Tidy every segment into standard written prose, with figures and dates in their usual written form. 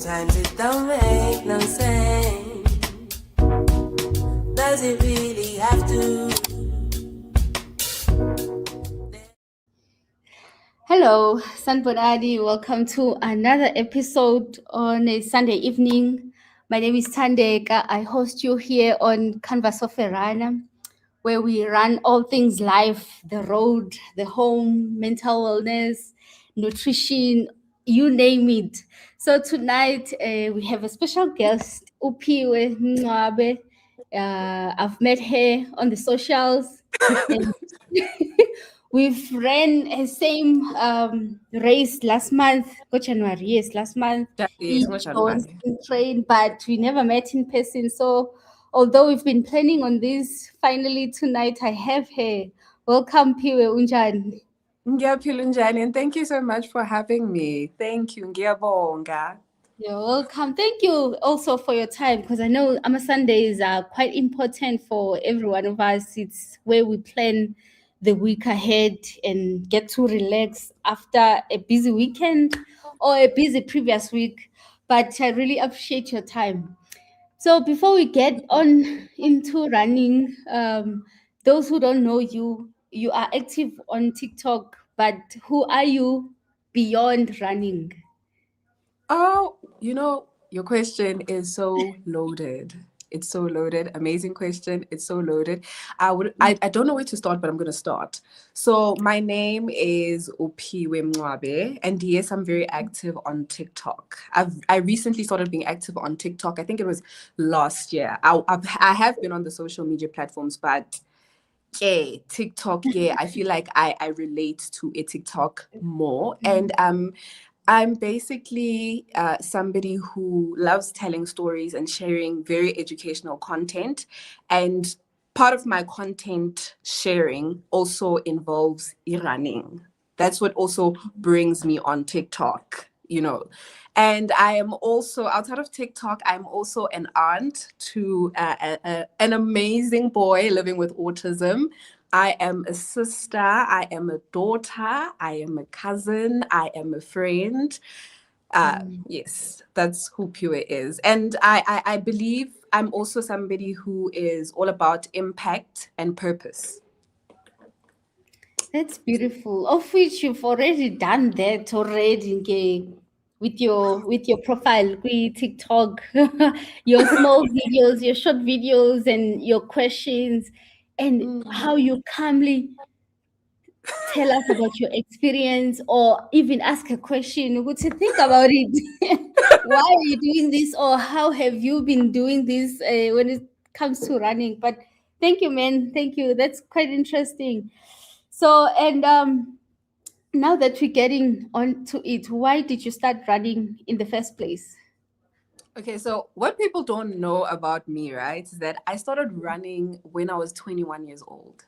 Sometimes it don't make no sense. Does it really have to? Hello, Sanbonadi. Welcome to another episode on a Sunday evening. My name is Tandeka. I host you here on Canvas of Verana, where we run all things life, the road, the home, mental wellness, nutrition, you name it. So tonight we have a special guest, Phiwe Mncwabe. I've met her on the socials. And we've ran a same race last month, go January, yes, last month. Yes, much On January. train, but we never met in person. So although we've been planning on this, finally tonight I have her. Welcome, Phiwe Unjani. Ngiyaphila unjani, and thank you so much for having me. Thank you. Ngiyabonga. You're welcome. Thank you also for your time, because I know Ama Sundays are quite important for every one of us. It's where we plan the week ahead and get to relax after a busy weekend or a busy previous week. But I really appreciate your time. So before we get on into running, those who don't know you, you are active on TikTok, but who are you beyond running? Oh, your question is so loaded. It's so loaded. Amazing question. It's so loaded. I don't know where to start, but I'm gonna start. So my name is Phiwe Mncwabe, and yes, I'm very active on TikTok. I recently started being active on TikTok. I think it was last year. I have been on the social media platforms, but yeah, TikTok, yeah, I feel like I relate to a TikTok more. And I'm basically somebody who loves telling stories and sharing very educational content. And part of my content sharing also involves running. That's what also brings me on TikTok. And I am also, outside of TikTok, I'm also an aunt to an amazing boy living with autism. I am a sister, I am a daughter, I am a cousin, I am a friend. Yes, that's who Phiwe is. And I believe I'm also somebody who is all about impact and purpose. That's beautiful. Of which you've already done that already, okay, with your profile, with TikTok, your small videos, your short videos, and your questions, and how you calmly tell us about your experience, or even ask a question. Would you think about it? Why are you doing this, or how have you been doing this when it comes to running? But thank you, man. Thank you. That's quite interesting. So, and now that we're getting on to it, why did you start running in the first place? Okay, so what people don't know about me, right, is that I started running when I was 21 years old.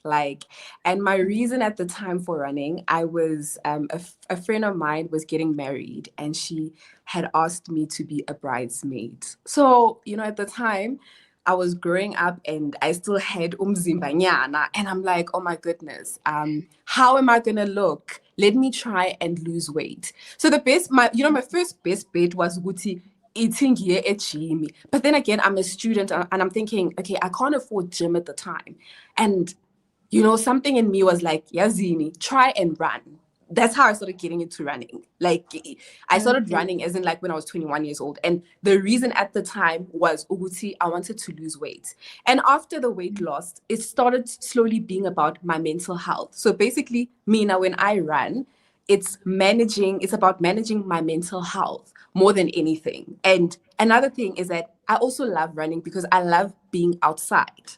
And my reason at the time for running, I was a friend of mine was getting married, and she had asked me to be a bridesmaid. So at the time, I was growing up and I still had umzimbanyana, and I'm like, oh my goodness, how am I gonna look? Let me try and lose weight. So my first best bet was Guti eating here at gym. But then again, I'm a student and I'm thinking, okay, I can't afford gym at the time. And something in me was like, Yazini, try and run. That's how I started getting into running. Like, I started Okay. running as in like when I was 21 years old. And the reason at the time was Uguti, I wanted to lose weight. And after the weight loss, it started slowly being about my mental health. So basically, me now when I run, it's about managing my mental health more than anything. And another thing is that I also love running because I love being outside.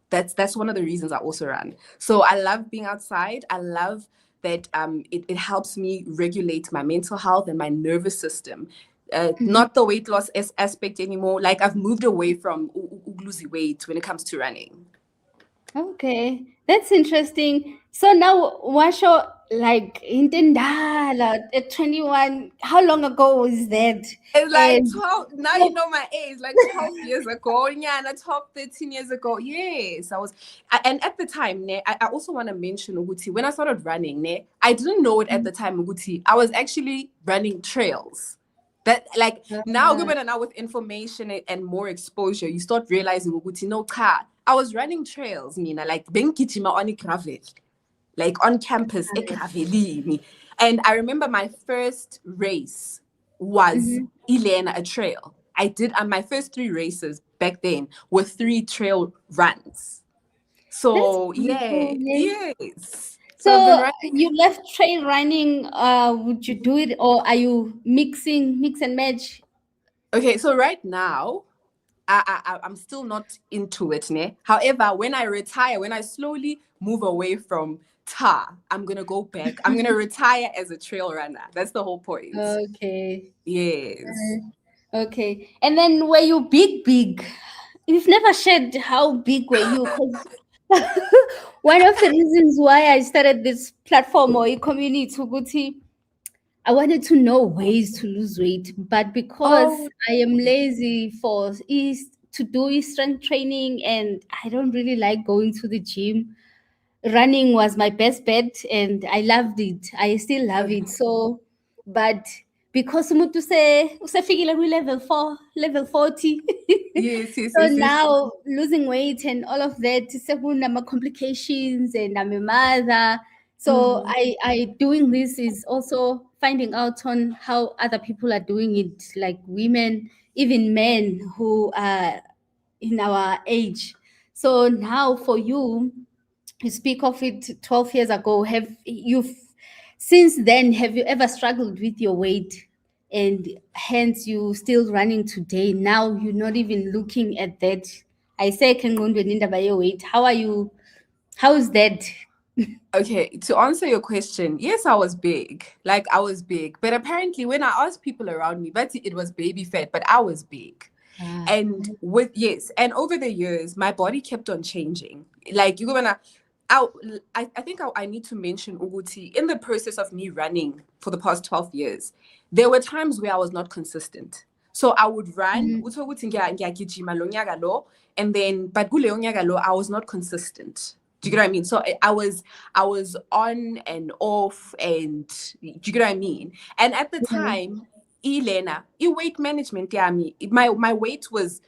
That's one of the reasons I also run. So I love being outside. I love that it helps me regulate my mental health and my nervous system. Mhm. Not the weight loss aspect anymore. Like I've moved away from losing weight when it comes to running. Okay, that's interesting. So now, Washo, like in Tendala at 21, how long ago was that? It's like And 12, now you know my age, like 12 years ago. Yeah, and 12, 13 years ago. Yes, and at the time, I also want to mention, Uguti, when I started running, I didn't know it at the time, Uguti. I was actually running trails. That like now with information and more exposure, you start realizing I was running trails, Mina, like bengijima on gravel, like on campus, gravelini. And I remember my first race was Elena, a trail. I did my first 3 races back then were 3 trail runs. So beautiful, yes. So I've been So running. you left trail running. Would you do it, or are you mix and match? Okay, so right now, I'm still not into it, ne? However, when I retire, when I slowly move away from tar, I'm gonna go back. I'm gonna retire as a trail runner. That's the whole point. Okay. Yes. Okay. And then were you big? You've never shared how big were you? Because one of the reasons why I started this platform or a community, Tuguti, I wanted to know ways to lose weight, but because Oh, I am lazy to do strength training and I don't really like going to the gym, running was my best bet and I loved it. I still love okay. it. So, but because umuntu usefikile level 4, level 40. Yes, yes, So yes, yes. now losing weight and all of that, sekunama complications and I'm a mother. So I doing this is also finding out on how other people are doing it, like women, even men who are in our age. So now for you speak of it 12 years ago. Since then, have you ever struggled with your weight? And hence you still running today. Now you're not even looking at that. I say kengqondweni indaba ye-weight. How are you? How is that? Okay, to answer your question, yes, I was big. Like I was big. But apparently when I asked people around me, but it was baby fat, but I was big. Ah, And and over the years, my body kept on changing. Like you're gonna I think I need to mention Uguti in the process of me running for the past 12 years, there were times where I was not consistent. So I would run, uthi ukuthi ngiyagijima lo nyaka lo, and then but kuleyo nyaka lo, I was not consistent. Do you get what I mean? So I was on and off, and do you get what I mean? And at the time, Elena, weight management, my weight was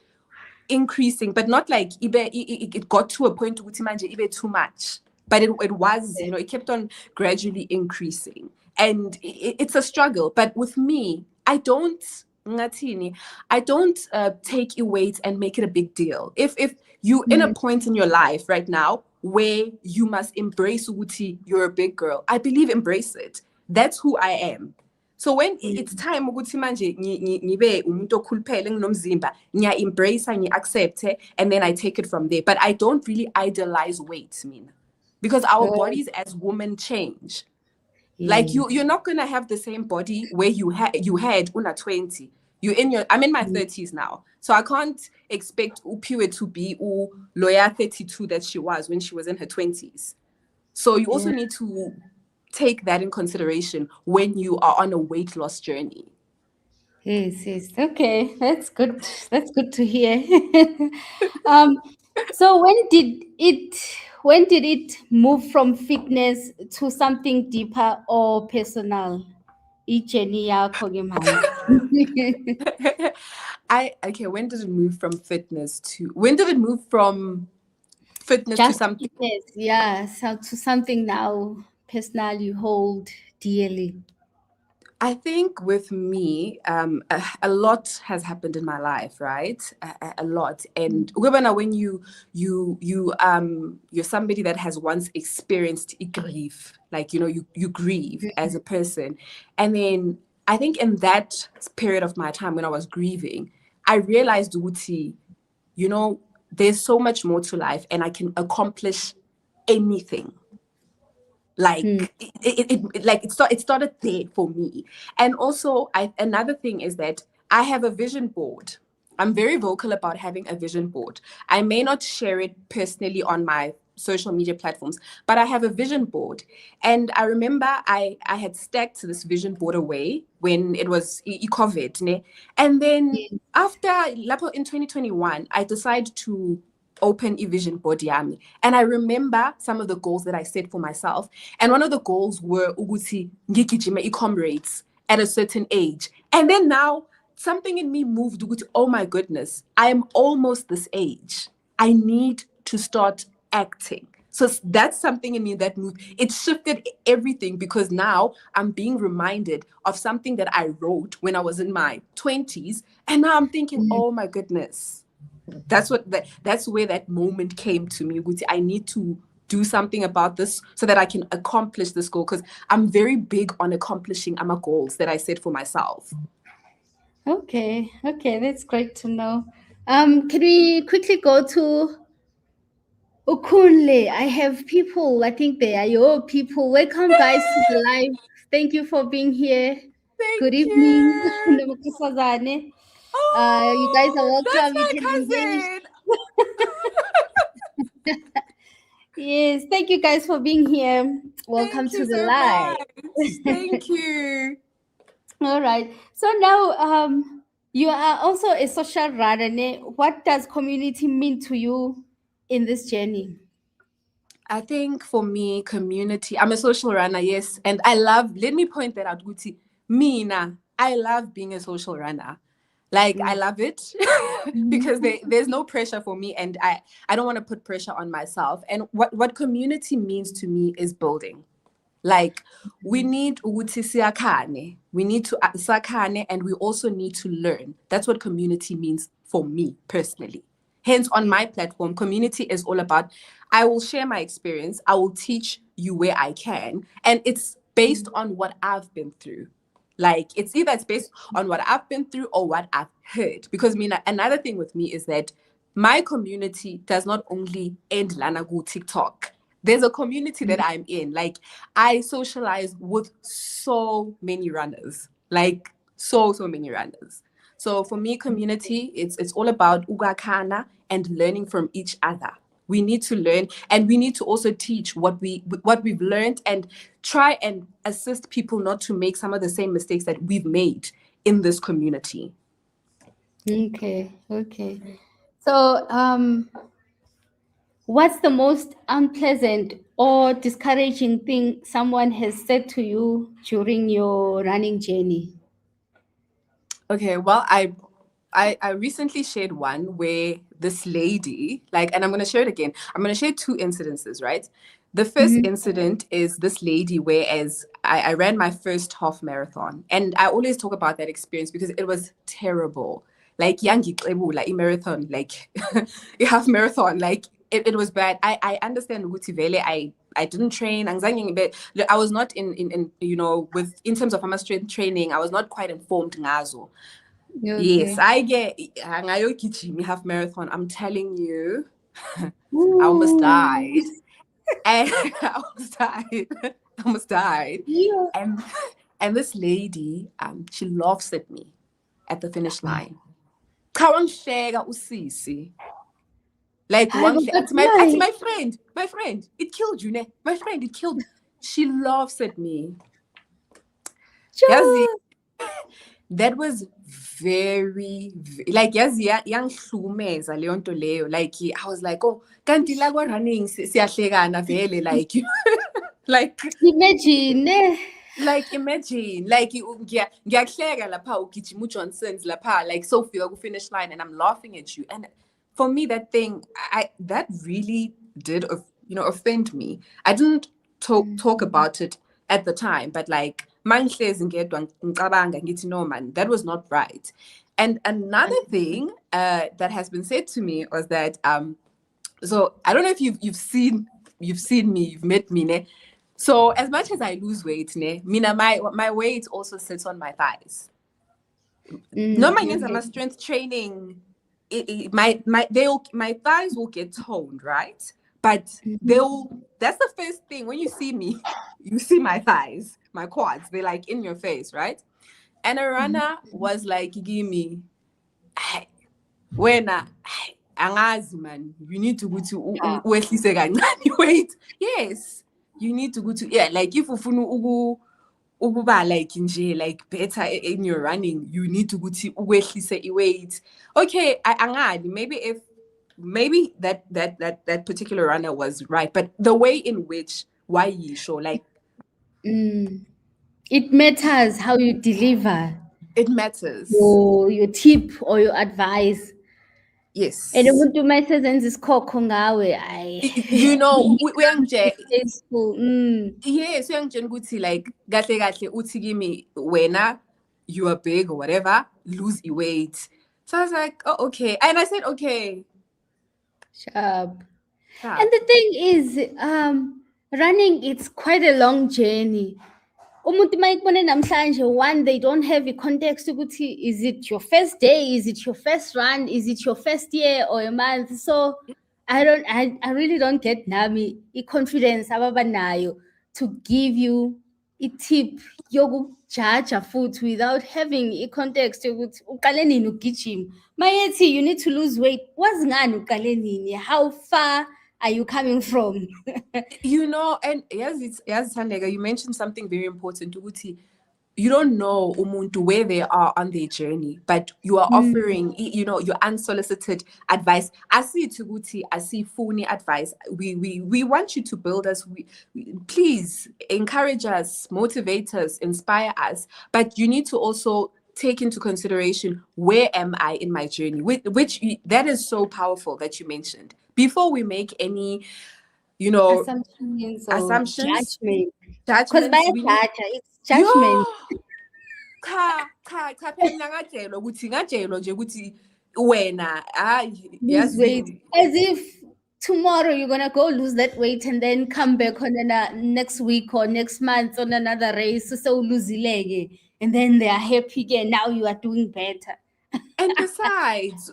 increasing, but not like it got to a point ukuthi manje ibe too much. But it was, it kept on gradually increasing. And it's a struggle. But with me, I don't take weight and make it a big deal. If you in a point in your life right now where you must embrace ukuthi you're a big girl, I believe embrace it. That's who I am. So when it's time ukuthi manje ngibe umuntu okhuluphele nginomzimba, embrace, accept, and then I take it from there. But I don't really idolize weight, mina, because our bodies as women change. Like you're not gonna have the same body where you had una 20. I'm in my 30s now, so I can't expect Phiwe to be lawyer 32 that she was when she was in her 20s. So you also need to take that in consideration when you are on a weight loss journey. Yes. Okay, that's good. That's good to hear. So when did it move from fitness to something deeper or personal? Ijourney yakho ke manje. When did it move from fitness to Just something? fitness, yeah. So to something now personal you hold dearly. I think with me, a lot has happened in my life, right? A lot. And when you're somebody that has once experienced grief, like you grieve as a person, and then I think in that period of my time when I was grieving, I realized, Uti, there's so much more to life, and I can accomplish anything. Like it started there for me. And also another thing is that I have a vision board. I'm very vocal about having a vision board. I may not share it personally on my social media platforms, but I have a vision board. And I remember I had stacked this vision board away when it was COVID, ne? And then after in 2021 I decided to open vision board yami. And I remember some of the goals that I set for myself. And one of the goals were ukuthi ngigijime comrades at a certain age. And then now something in me moved ukuthi, oh my goodness, I am almost this age. I need to start acting. So that's something in me that moved. It shifted everything because now I'm being reminded of something that I wrote when I was in my 20s. And now I'm thinking, oh my goodness, that's where that moment came to me. I need to do something about this so that I can accomplish this goal, because I'm very big on accomplishing my goals that I set for myself. Okay, that's great to know. Can we quickly go to Ukunle? I have people, I think they are your people. Welcome, guys, to the live. Thank you for being here. Good Thank evening. you. You guys are welcome. That's my You can engage. cousin. Yes, thank you guys for being here. Welcome to the live. Thank you. All right. So now you are also a social runner. What does community mean to you in this journey? I think for me, community, I'm a social runner, yes. And let me point that out, Guti. Mina, I love being a social runner. Like, I love it because there's no pressure for me, and I don't want to put pressure on myself. And what community means to me is building. Like, we need ukuthi siyakhane. We need to sakhane, and we also need to learn. That's what community means for me personally. Hence, on my platform, community is all about, I will share my experience. I will teach you where I can. And it's based on what I've been through. Like, it's based on what I've been through or what I've heard. Because another thing with me is that my community does not only end Lanagu TikTok. There's a community that I'm in. Like, I socialize with so many runners. Like, so many runners. So for me, community, it's all about ugakana and learning from each other. We need to learn, and we need to also teach what we've learned, and try and assist people not to make some of the same mistakes that we've made in this community. Okay. So what's the most unpleasant or discouraging thing someone has said to you during your running journey? Okay, well, I recently shared one where this lady, and I'm going to share it again. I'm going to share two incidences, right? The first incident is this lady, whereas I ran my first half marathon. And I always talk about that experience because it was terrible. Like, like marathon, like a half marathon, like it was bad. I understand Gutivele. I didn't train. But I was not in in terms of my strength training, I was not quite informed ngazo. Okay. Yes, I get half marathon. I'm telling you, I almost died. And I almost died. Yeah. And this lady, she laughs at me at the finish line. Like, my friend, it killed you, ne? My friend, it killed. She laughs at me. Yazi, that was very, like, yazi yangihlumeza leyo nto leyo. Like, I was like, oh, kanti la kwa running siyahlekana vele, like, like, imagine. Like, imagine, like, ngiyakuhleka lapha ugijima uJohnson's lapha, like, Sophia ku finish line, and I'm laughing at you. And for me, that thing, that really did, offend me. I didn't talk about it at the time, but like, mangihlezi ngedwa ngicabanga ngithi no man, that was not right. And another thing that has been said to me was that so I don't know if you've seen me, you've met me, ne? So as much as I lose weight, ne, mina my weight also sits on my thighs. No, my strength training, my thighs will get toned, right? But that's the first thing when you see me, you see my thighs, my quads, they're like in your face, right? And a runner was like, give me, when angazi man, you need to go to wait. Yes, you need to go to, yeah, like if ufuna ukuba like nje, like better in your running, you need to go to ukwehlise weight. Okay, angani, maybe that particular runner was right, but the way in which, why you show, like, it matters how you deliver. It matters. your tip or your advice. Yes. And umuntu mayesezenza isikhokho ngawe, You know, uyangitshela. Tasteful. Yes, uyangitshela ukuthi like kahle kahle uthi kimi wena you are big or whatever, lose weight. So I was like, oh, okay. And I said, okay. Sharp. And the thing is, running, it's quite a long journey. Umuntu mayikubone namhlanje, one, they don't have a context ukuthi, is it your first day, is it your first run, is it your first year or a month? So I really don't get nami i-confidence ababanayo to give you a tip yokujaja futhi without having a context yokuthi uqale nini ugijima. Mayethi you need to lose weight, wazi ngani uqale nini, how far are you coming from? You know, and yes, Thandeka, you mentioned something very important. Ukuthi, you don't know umuntu where they are on their journey, but you are offering, you know, your unsolicited advice. I see phony advice. We want you to build us. Please encourage us, motivate us, inspire us. But you need to also take into consideration, where am I in my journey? Which that is so powerful that you mentioned. Before we make any, you know, assumptions, judgment. Because by it's judgment. Cha phela ngatshelwa ukuthi wena Lose weight. As if tomorrow you're gonna go lose that weight and then come back on next week or next month on another race, so lose leg, and then they are happy again. Now you are doing better. And besides,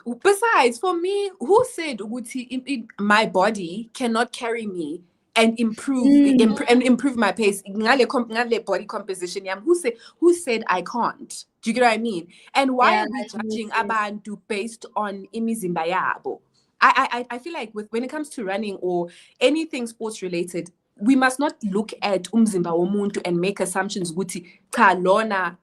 for me, who said ukuthi my body cannot carry me and improve my pace? Ngale body composition yam. Who said I can't? Do you get what I mean? And why are we judging abantu based on imizimba yabo? I feel like when it comes to running or anything sports related, we must not look at umzimba womuntu and make assumptions ukuthi cha lona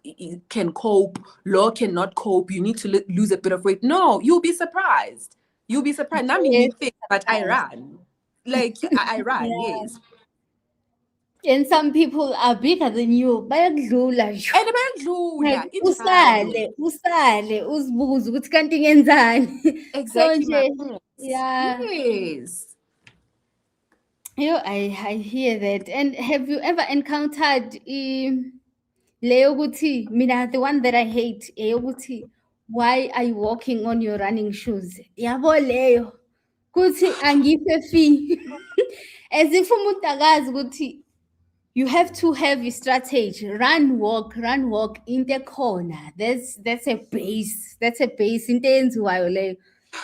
can cope, lo cannot cope, you need to lose a bit of weight. No, you'll be surprised. Nami ngithink, but I run. Like I run, yes. And some people are bigger than you. Bayakudlula nje. And bayakudlula. Usale uzibuze ukuthi kanti ngenzani. Exactly. So yeah. Yes. I hear that. And have you ever encountered leyo ukuthi mina the one that I hate eyokuthi why are you walking on your running shoes? Yabo leyo kuthi angife fi. As if umuntu akazi ukuthi you have to have a strategy. Run, walk into khona. That's a base. That's a base into enziwayo leyo.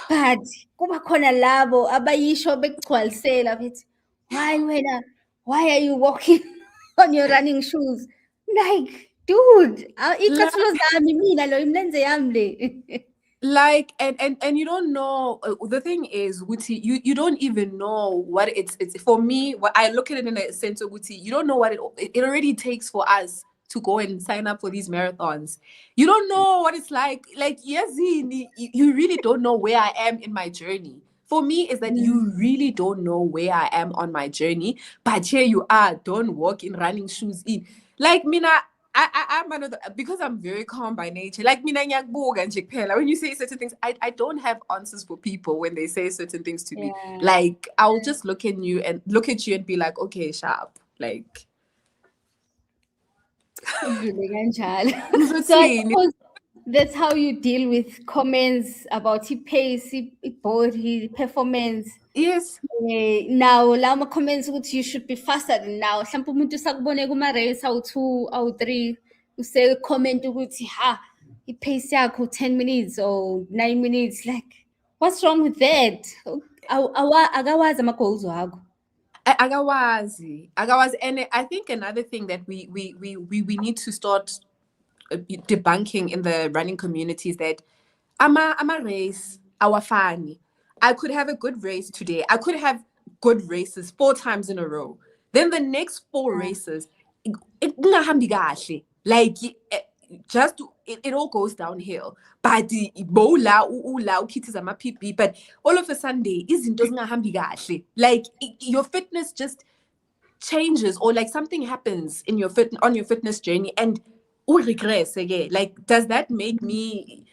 But kuba khona labo abayisho bekugcwalisela bethi why are you walking on your running shoes? Like, dude, mina lo imlenze yami le. Like and you don't know, the thing is Guti, you don't even know what it's for me. What I look at it in a sense of Guti, you don't know what it already takes for us to go and sign up for these marathons. You don't know what it's like yes, you really don't know where I am in my journey. For me, is that you really don't know where I am on my journey, but here you are, don't walk in running shoes in. Like mina, I'm another, because I'm very calm by nature. Like mina ngiyakbuka nje kuphela. When you say certain things, I don't have answers for people when they say certain things to me. Like I'll just look at you and be like, okay, sharp. Like so that's how you deal with comments about pace, body, performance. Yes. Now, lama comments ukuthi you should be faster than now. Mhlawumbe umuntu sakubone kuma race awu-2, awu-3, use comment ukuthi i-pace yakho 10 minutes or 9 minutes. Like, what's wrong with that? Akawazi ama-goals wakho. Agawazi. And I think another thing that we need to start debunking in the running community is that I'm a race, awafani. I could have a good race today. I could have good races 4 times in a row. Then the next 4 races, like it all goes downhill. But the bola ukithiza ama PB, but all of a Sunday izinto zingahambi kahle. Like your fitness just changes, or like something happens in your fitness journey, and regress again. Like, does that make me,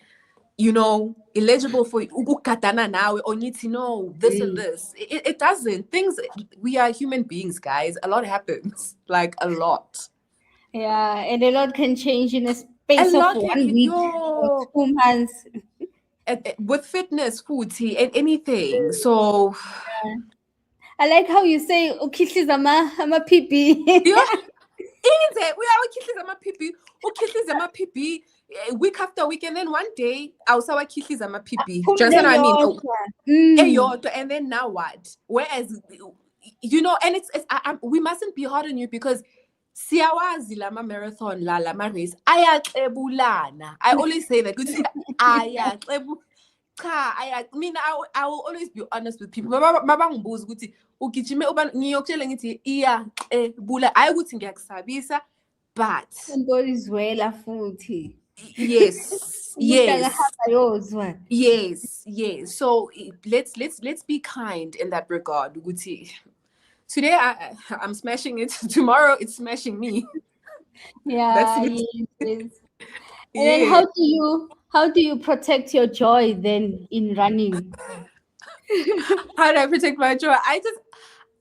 eligible for ukukatana now or need to know this and this? It doesn't. Things, we are human beings, guys. A lot happens, like a lot. Yeah, and a lot can change in a A space of lot can, 1 week or 2 months. with fitness, food, tea, and anything. So, I like how you say ukhihliza ama-PB. yeah, we are ukihliza ama-PB, ukihliza ama-PB, week after week, and then one day awusawa khihliza ama-PB. Do you understand what I mean? Eyodwa, and then now what? Whereas, and we mustn't be hard on you because siyawazi lama marathon lama race ayaxebulana. I always say that ukuthi ayaxebu. Cha, I will always be honest with people. Mabangibuza ukuthi ugijime ngiyokutshela ngithi iyaxebula. Hayi ukuthi ngiyakusabisa, but Ngolizwela futhi. yes, yes. Yozwa. Yes. So let's be kind in that regard. Ukuthi, today I'm smashing it. Tomorrow it's smashing me. Yeah. That's Yes. And Yeah. then how do you protect your joy then in running? How do I protect my joy?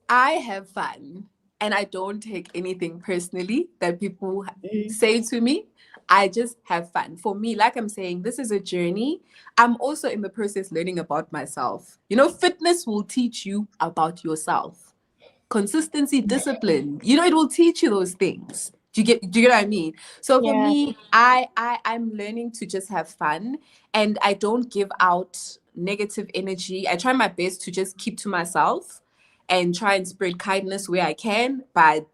I have fun and I don't take anything personally that people say to me. I just have fun. For me, like I'm saying, this is a journey. I'm also in the process learning about myself. Fitness will teach you about yourself. Consistency, discipline, it will teach you those things. Do you get what I mean? So for me, I'm learning to just have fun, and I don't give out negative energy. I try my best to just keep to myself and try and spread kindness where I can, but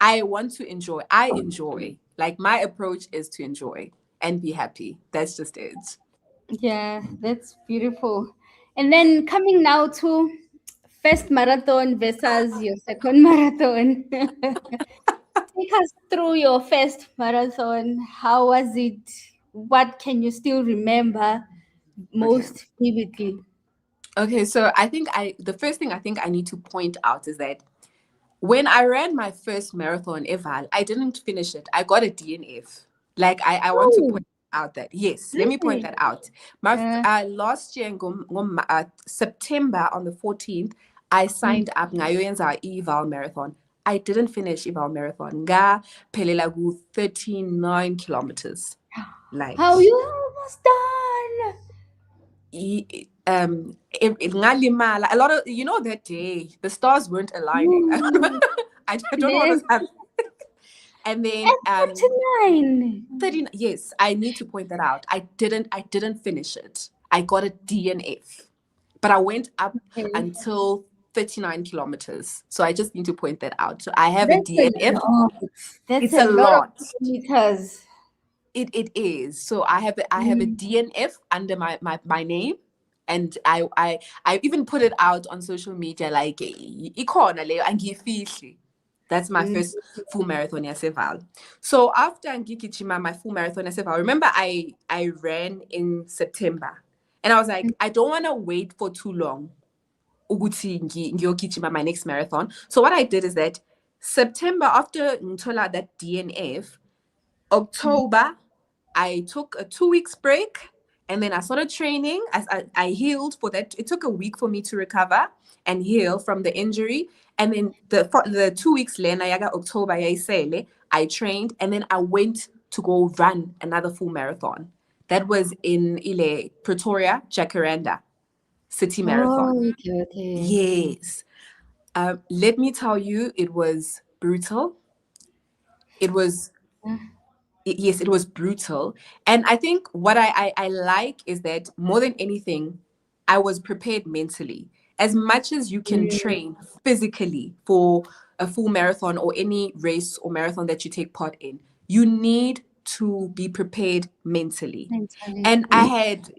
I want to enjoy. I enjoy. Like, my approach is to enjoy and be happy. That's just it. Yeah, that's beautiful. And then coming now to first marathon versus your second marathon. Take us through your first marathon. How was it? What can you still remember most vividly? Okay, so I think the first thing I think I need to point out is that when I ran my first marathon ever, I didn't finish it. I got a DNF. Like, I want to point out that, yes, let me point that out. My last year in September on the 14th, I signed up ngayoyenza eval marathon. I didn't finish eval marathon. Nga phelela ku 39 kilometers. Like, How you almost done? ngalimala. A lot of, that day the stars weren't aligning. I don't know what was happening. And then 39. Yes, I need to point that out. I didn't finish it. I got a DNF, but I went up until 39 kilometers. So I just need to point that out. So I have a DNF. It's a lot of kilometers. It is. So I have a DNF under my name, and I even put it out on social media, like ikhona leyo angiyifihli. That's my first full marathon yaseval. So after ngigijima my full marathon yaseval, remember I ran in September, and I was like, I don't want to wait for too long ukuthi ngiyogijima my next marathon. So what I did is that September, after ngithola that DNF, October, I took a 2 weeks break, and then I started training. I healed for that. It took a week for me to recover and heal from the injury. And then the 2 weeks later, October, I trained, and then I went to go run another full marathon. That was in Pretoria, Jacaranda City Marathon. Okay. Yes. Let me tell you, it was brutal. It was... Yes, it was brutal. And I think what I like is that more than anything, I was prepared mentally. As much as you can train physically for a full marathon or any race or marathon that you take part in, you need to be prepared mentally. And I had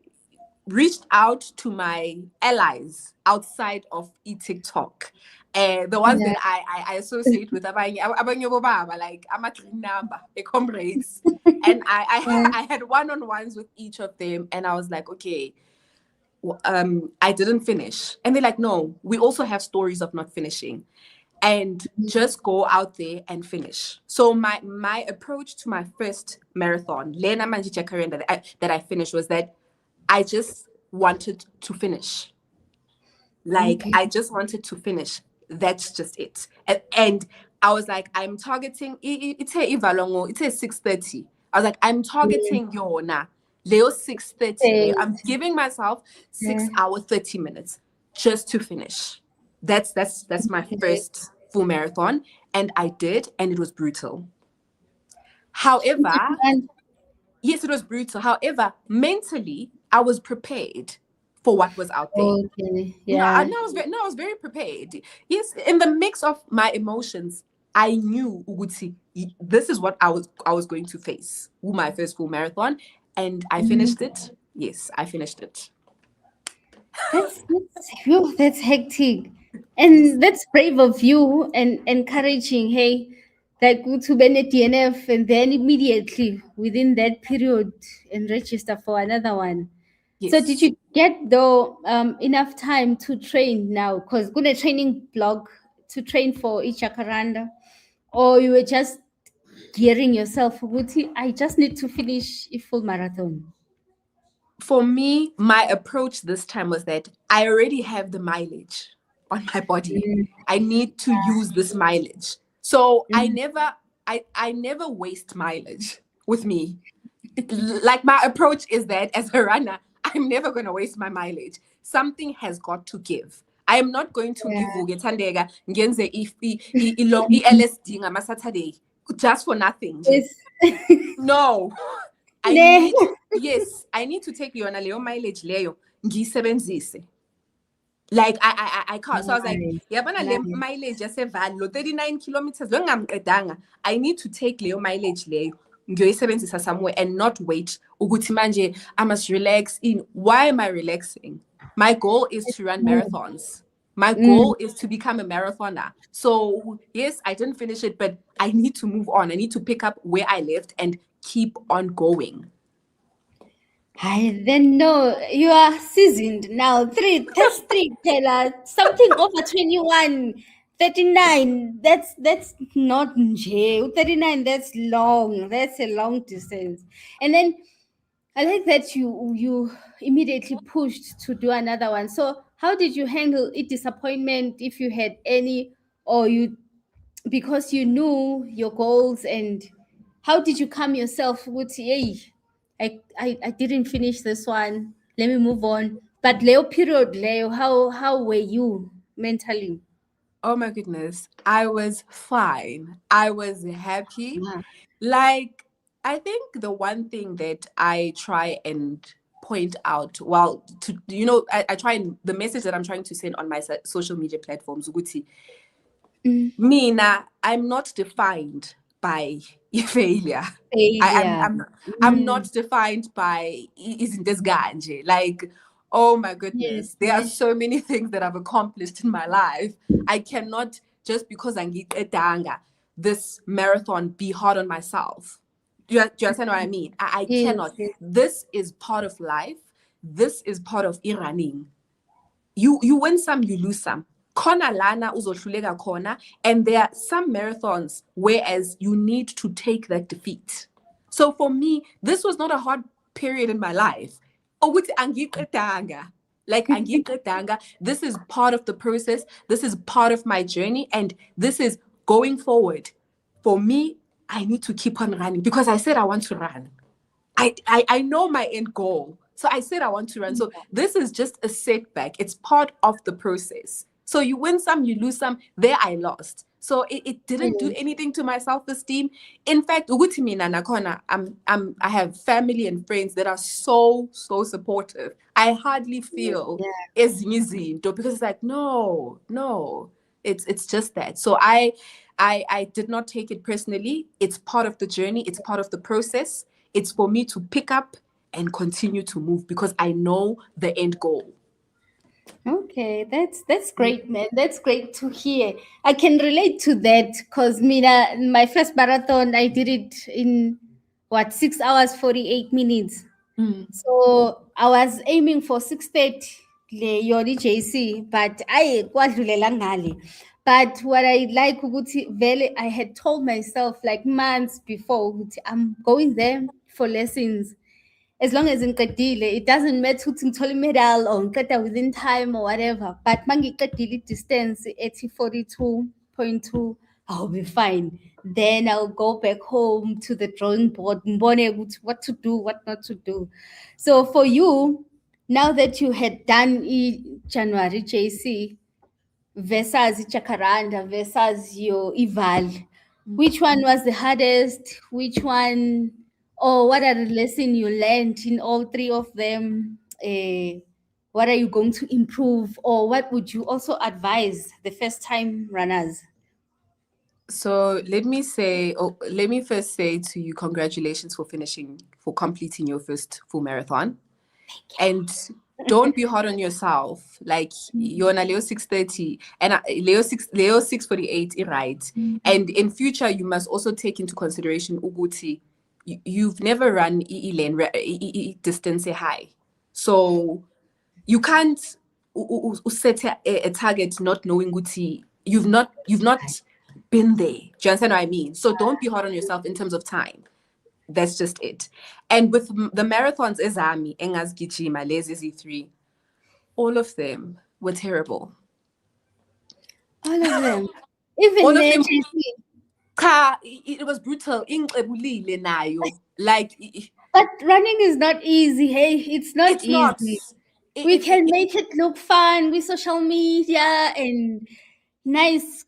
reached out to my allies outside of TikTok. The ones that I associate with, like I'm a clean number, a comrades. And I had one-on-ones with each of them, and I was like, okay, I didn't finish. And they're like, no, we also have stories of not finishing. and just go out there and finish. So my approach to my first marathon, Lena Manjicha Karen, that I finished, was that I just wanted to finish. Like, I just wanted to finish. That's just it. And I was like, I'm targeting, it's a 6:30. I was like, I'm targeting Yona. Leo 6:30. Leo. I'm giving myself 6 hours, 30 minutes just to finish. That's my first full marathon. And I did, and it was brutal. However, yes, it was brutal. However, mentally, I was prepared for what was out there. Okay. Yeah. No, I was very prepared. Yes, in the mix of my emotions, I knew Uguti, this is what I was going to face with my first full marathon, and I finished it. Yes, I finished it. That's hectic, and that's brave of you and encouraging. Hey, like go to Bennett DNF and then immediately within that period and register for another one. Yes. So did you get though enough time to train now? Because good training block to train for each jacaranda, or you were just gearing yourself? I just need to finish a full marathon. For me, my approach this time was that I already have the mileage on my body. I need to use this mileage. So I never waste mileage with me. Like, my approach is that as a runner, I'm never going to waste my mileage. Something has got to give. I am not going to give Ugetandega ngenze LSD ngama Saturday just for nothing. Yes. No. I need to take Leona Leo mileage Leo ngisebenzise. Like, I can't. So I was like, yabona le mileage yaseVal lo 39 kilometers lo ngamqedanga. I need to take Leo mileage Leo ngiyoyisebenzisa somewhere and not wait ukuthi manje I must relax. Why am I relaxing? My goal is to run marathons. My goal is to become a marathoner. So yes, I didn't finish it, but I need to move on. I need to pick up where I left and keep on going. I then know you are seasoned now. That's three, Taylor. Something over 21, 39. That's not 39. That's long. That's a long distance. And then I like that you immediately pushed to do another one. So how did you handle it? Disappointment, if you had any, or you, because you knew your goals, and how did you calm yourself with, hey, I didn't finish this one, let me move on? But Leo period, Leo, how were you mentally? Oh my goodness, I was fine. I was happy. Like, I think the one thing that I try and point out, well, I try, and the message that I'm trying to send on my social media platforms, Uguti, Mina, I'm not defined by failure. I'm not defined by isn't this ganje. Like, oh my goodness, there are so many things that I've accomplished in my life. I cannot, just because I'm this marathon, be hard on myself. Do you understand what I mean? I cannot. Yes. This is part of life. This is part of running. You win some, you lose some. Kona lana uzohlulega kona, and there are some marathons whereas you need to take that defeat. So for me, this was not a hard period in my life. Like, this is part of the process. This is part of my journey, and this is going forward. For me, I need to keep on running because I said I want to run. I know my end goal. So I said I want to run. So this is just a setback. It's part of the process. So you win some, you lose some. There I lost. So it didn't do anything to my self-esteem. In fact, I have family and friends that are so supportive. I hardly feel as easy because it's like, no, it's just that. So I did not take it personally. It's part of the journey. It's part of the process. It's for me to pick up and continue to move because I know the end goal. Okay, that's great, man. That's great to hear. I can relate to that because my first marathon, I did it in 6 hours 48 minutes. So I was aiming for 6:30 le yona JC, but I kwadlulela ngale. But what I like ukuthi vele, I had told myself like months before ukuthi I'm going there for lessons. As long as ngiqedile, it doesn't matter ukuthi ngithole i-medal or ngiqeda within time or whatever. But mangiqedile i-distance ethi 42.2, I'll be fine. Then I'll go back home to the drawing board, ngibone ukuthi what to do, what not to do. So for you, now that you had done January JC versus Jacaranda versus your Eval, which one was the hardest? Which one, or what are the lessons you learned in all three of them? What are you going to improve, or what would you also advise the first time runners? So let me first say to you, congratulations for completing your first full marathon. And don't be hard on yourself. Like you're on a Leo 6:30 and Leo 6:48, right? And in future, you must also take into consideration Uguti. You've never run lane distance high, so you can't set a target not knowing Uguti. You've not been there. Do you understand what I mean? So don't be hard on yourself in terms of time. That's just it. And with the marathons, Ezami, Engas Gichima, Lezi 3, all of them were terrible. All of them. Even All of them. JC. It was brutal. Like, but running is not easy. Hey, it's not easy. Not. We can make it look fun with social media and nice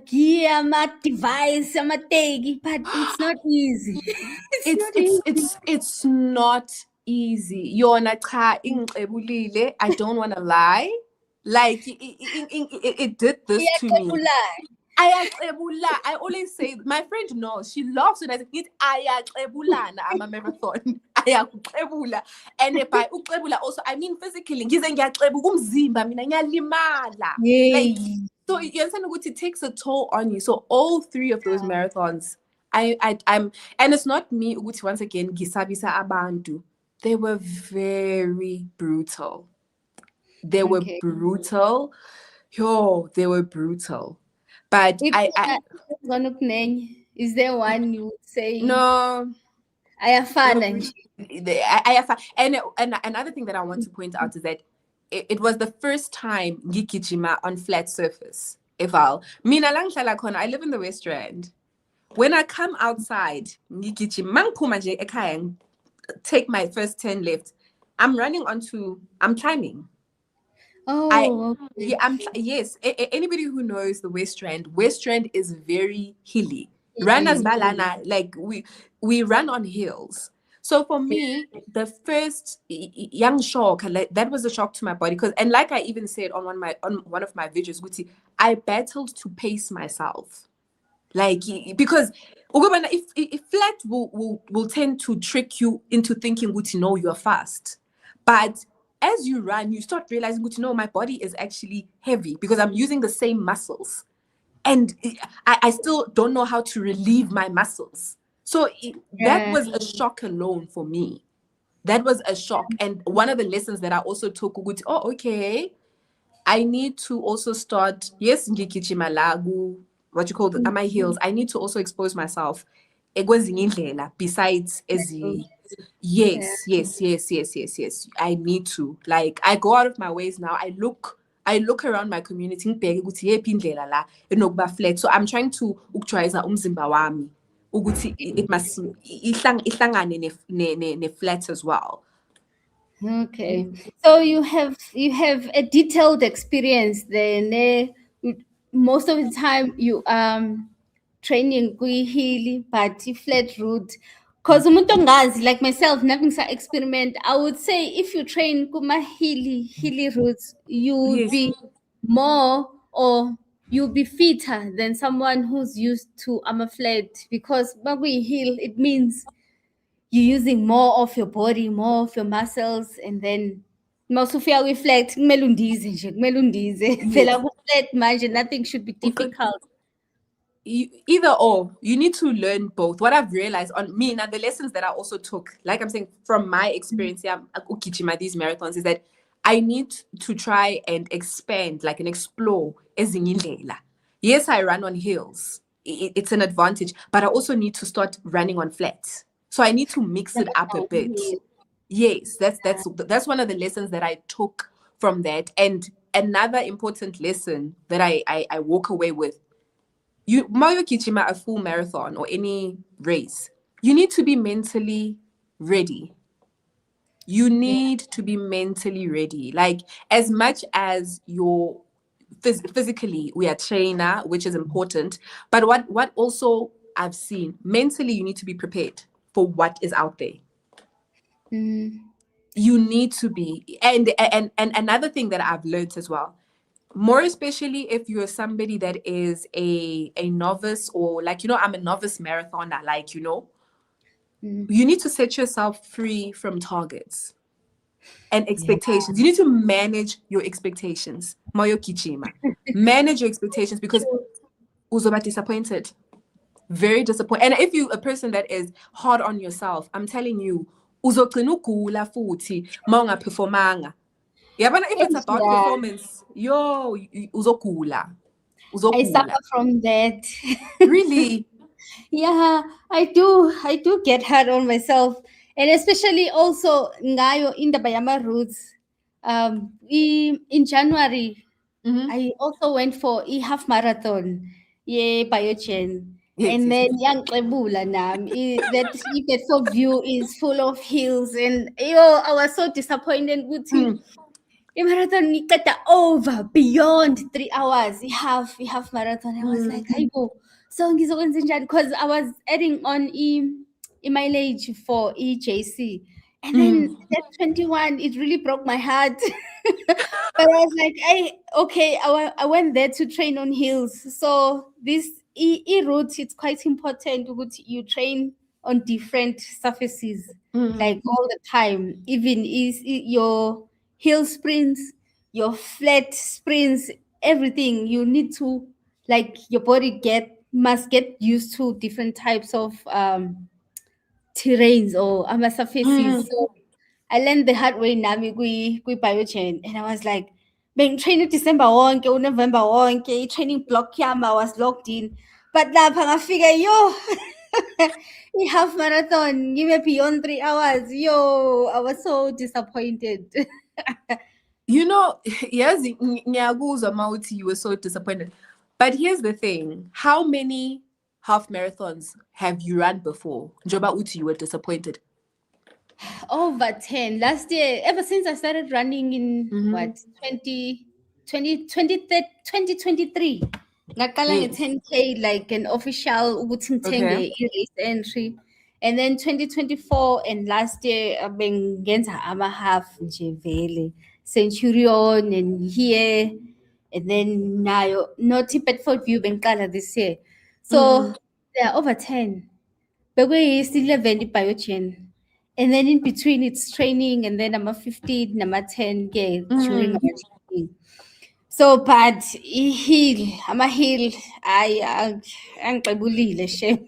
gear, device, tag, but it's not easy. It's not easy. Yona cha ingcebulile. I don't want to lie. Like it did this to me. I always say, my friend knows, she loves when I say I'm a marathon. And by also, I mean physically. Like, so you understand what it takes a toll on you. So all three of those marathons, I'm, and it's not me. Once again, gisabisa abantu. They were very brutal. They were brutal. Yo, they were brutal. But is there one you would say? No. And another thing that I want to point out is that it was the first time ngigijima on flat surface. Eval. Mina lang hlala khona, I live in the West Rand. When I come outside, ngigijima mangiphuma nje ekhaya, take my first 10 left. I'm climbing. Oh, yes. Anybody who knows the West Rand is very hilly. Runners balana, like we run on hills. So for me, the first young shock, that was a shock to my body, and like I even said on one of my videos, Guti, I battled to pace myself, like because if flat will tend to trick you into thinking, Guti, no, you're fast, but as you run, you start realizing, no, my body is actually heavy because I'm using the same muscles. And I still don't know how to relieve my muscles. So that was a shock alone for me. That was a shock. And one of the lessons that I also took, okay, I need to also start, yes, what you call my heels. I need to also expose myself. Besides yes. I need to. Like, I go out of my ways now. I look around my community. So I'm trying to ukutshwayeza umzimba wami ukuthi it must ihlangane ne flat as well. Okay. So you have a detailed experience then. Most of the time you training hilly but flat route. Because like myself, nothing sa experiment. I would say if you train kuma hilly routes, you would be more, or you'll be fitter than someone who's used to flat, because bagui hill, it means you're using more of your body, more of your muscles, and then masufika reflect kumele undize phela ku-flat manje, nothing should be difficult. Either or, you need to learn both. What I've realized on me now, the lessons that I also took, like I'm saying, from my experience here these marathons, is that I need to try and expand, like, and explore ezinye indlela. Yes, I run on hills. It's an advantage, but I also need to start running on flats. So I need to mix it up a bit. Yes, that's one of the lessons that I took from that. And another important lesson that I walk away with, you Mario Kichima, a full marathon or any race, you need to be mentally ready. You need to be mentally ready. Like, as much as your physically we are trainer, which is important, but what also I've seen, mentally you need to be prepared for what is out there. You need to be, and another thing that I've learned as well, more especially if you're somebody that is a novice, or like, I'm a novice marathoner, like, you need to set yourself free from targets and expectations. You need to manage your expectations. Moyo Kichima. Manage your expectations, because uzoba disappointed. Very disappointed. And if you're a person that is hard on yourself, I'm telling you, uzogcina ugula futhi ma performanga. Yabona, if it's about performance, uzogula. I suffer from that. Really? Yeah, I do get hard on myself, and especially also ngayo in the Bayama roots. In January, I also went for a half marathon, Biogen. And then young Klebula that Bedford view is full of hills, and I was so disappointed with him. Marathon nikata over beyond 3 hours. We have marathon. I was like, I go. So because I was adding on mileage for EJC. And then that 21, it really broke my heart. But I was like, I went there to train on hills. So this route, it's quite important you train on different surfaces, like all the time. Even your hill sprints, your flat sprints, everything. You need to, like, your body must get used to different types of terrains or surfaces. So I learned the hard way nami kwi biogen, and I was like, being trained December wonke, November wonke, training block yami, I was locked in. But lapha ngafika I half marathon, give me beyond 3 hours. I was so disappointed. Yes, ngiyakuzwa mawuthi you were so disappointed. But here's the thing. How many half marathons have you run before? Njoba uthi you were disappointed. Over 10 last year, ever since I started running in 2023. Ngaqala 10K, like an official ukuthi ngithenge i-race entry. And then 2024 and last year bengenza ama-half nje vele. Centurion and here, and then nayo not Bedford View bengiqala this year. So yeah, over 10. Bekuyi-11 Biogen. And then in between it's training, and then I'm a 15, I'm a 10 during my training. So but I'm a hill. Angixebulile shame.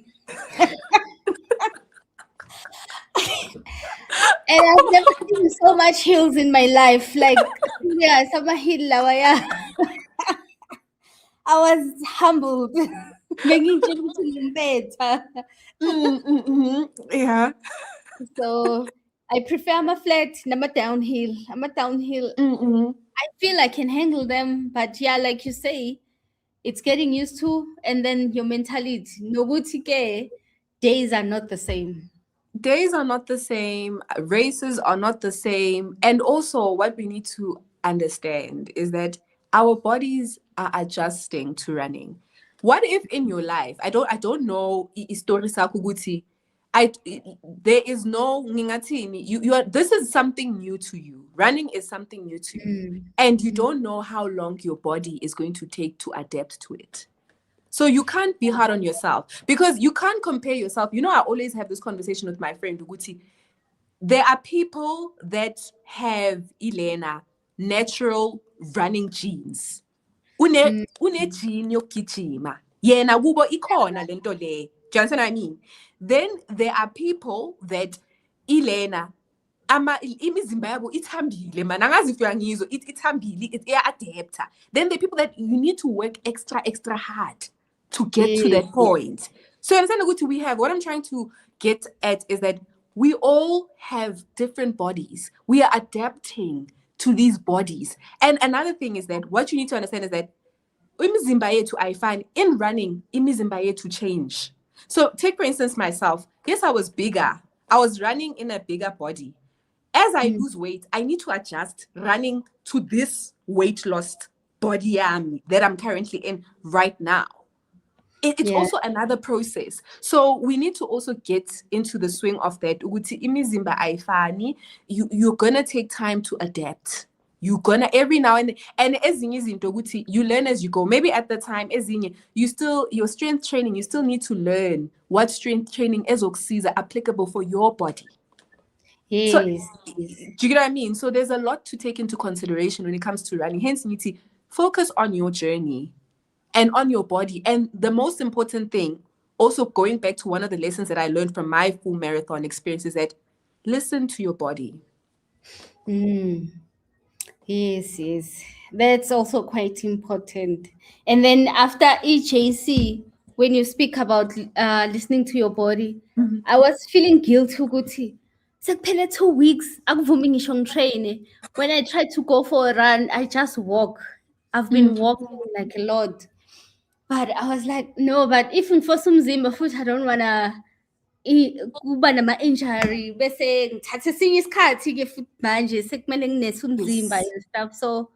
And I've never seen so much hills in my life. Like, yeah, sama hill lawa ya. I was humbled. Yeah. So I prefer I'm a flat, I'm a downhill. I feel I can handle them, but yeah, like you say, it's getting used to, and then your mentality. Nobutike, days are not the same. Days are not the same, races are not the same. And also what we need to understand is that our bodies are adjusting to running. What if in your life, I don't know story sakho ukuthi there is no ngingathini, you are, this is something new to you. Running is something new to you. And you don't know how long your body is going to take to adapt to it. So you can't be hard on yourself, because you can't compare yourself. I always have this conversation with my friend Uguti. There are people that have Elena natural running genes. Une gene yokugijima. Yena kubo ikhona lento le. Do you understand what I mean? Then there are people that Elena imizimba yabo ithambile man, angazi if uyangizwa, ithambile, iya-adapter. Then the people that you need to work extra hard to get to that point. So you understand ukuthi we have, what I'm trying to get at is that we all have different bodies. We are adapting to these bodies. And another thing is that what you need to understand is that imizimba yethu ayifani. In running, imizimba yethu change. So take for instance myself. Yes, I was bigger. I was running in a bigger body. As I lose weight, I need to adjust running to this weight loss body that I'm currently in right now. It's also another process. So we need to also get into the swing of that. Ukuthi imizimba ayifani. You're going to take time to adapt. You're going to every now and ezinye izinto ukuthi you learn as you go. Maybe at the time ezinye your strength training, you still need to learn what strength training is applicable for your body. Yes. So, do you get what I mean? So there's a lot to take into consideration when it comes to running. Hence, you need to focus on your journey and on your body. And the most important thing, also going back to one of the lessons that I learned from my full marathon experience, is that listen to your body. Yes. That's also quite important. And then after EJC, when you speak about listening to your body, I was feeling guilty ukuthi sekuphele 2 weeks akuvumi ngisho ngitrain. When I try to go for a run, I just walk. I've been walking like a lot. But I was like, no, but even for some Zimba foot, I don't wanna kuba nama-injury bese ngithatha esinye isikhathi-ke futhi manje sekumele nginethe umzimba and stuff. So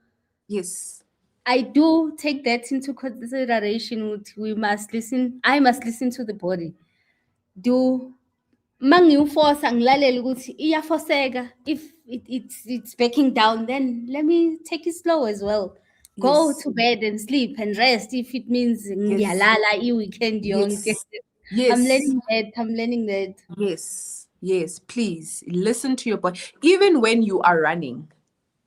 yes, I do take that into consideration. I must listen to the body. Mangiuforce ngilalele ukuthi iyafoseka. If it's backing down, then let me take it slow as well. Go to bed and sleep and rest if it means ngiyalala i-weekend yonke. Yes. I'm learning that. Yes, please listen to your body. Even when you are running,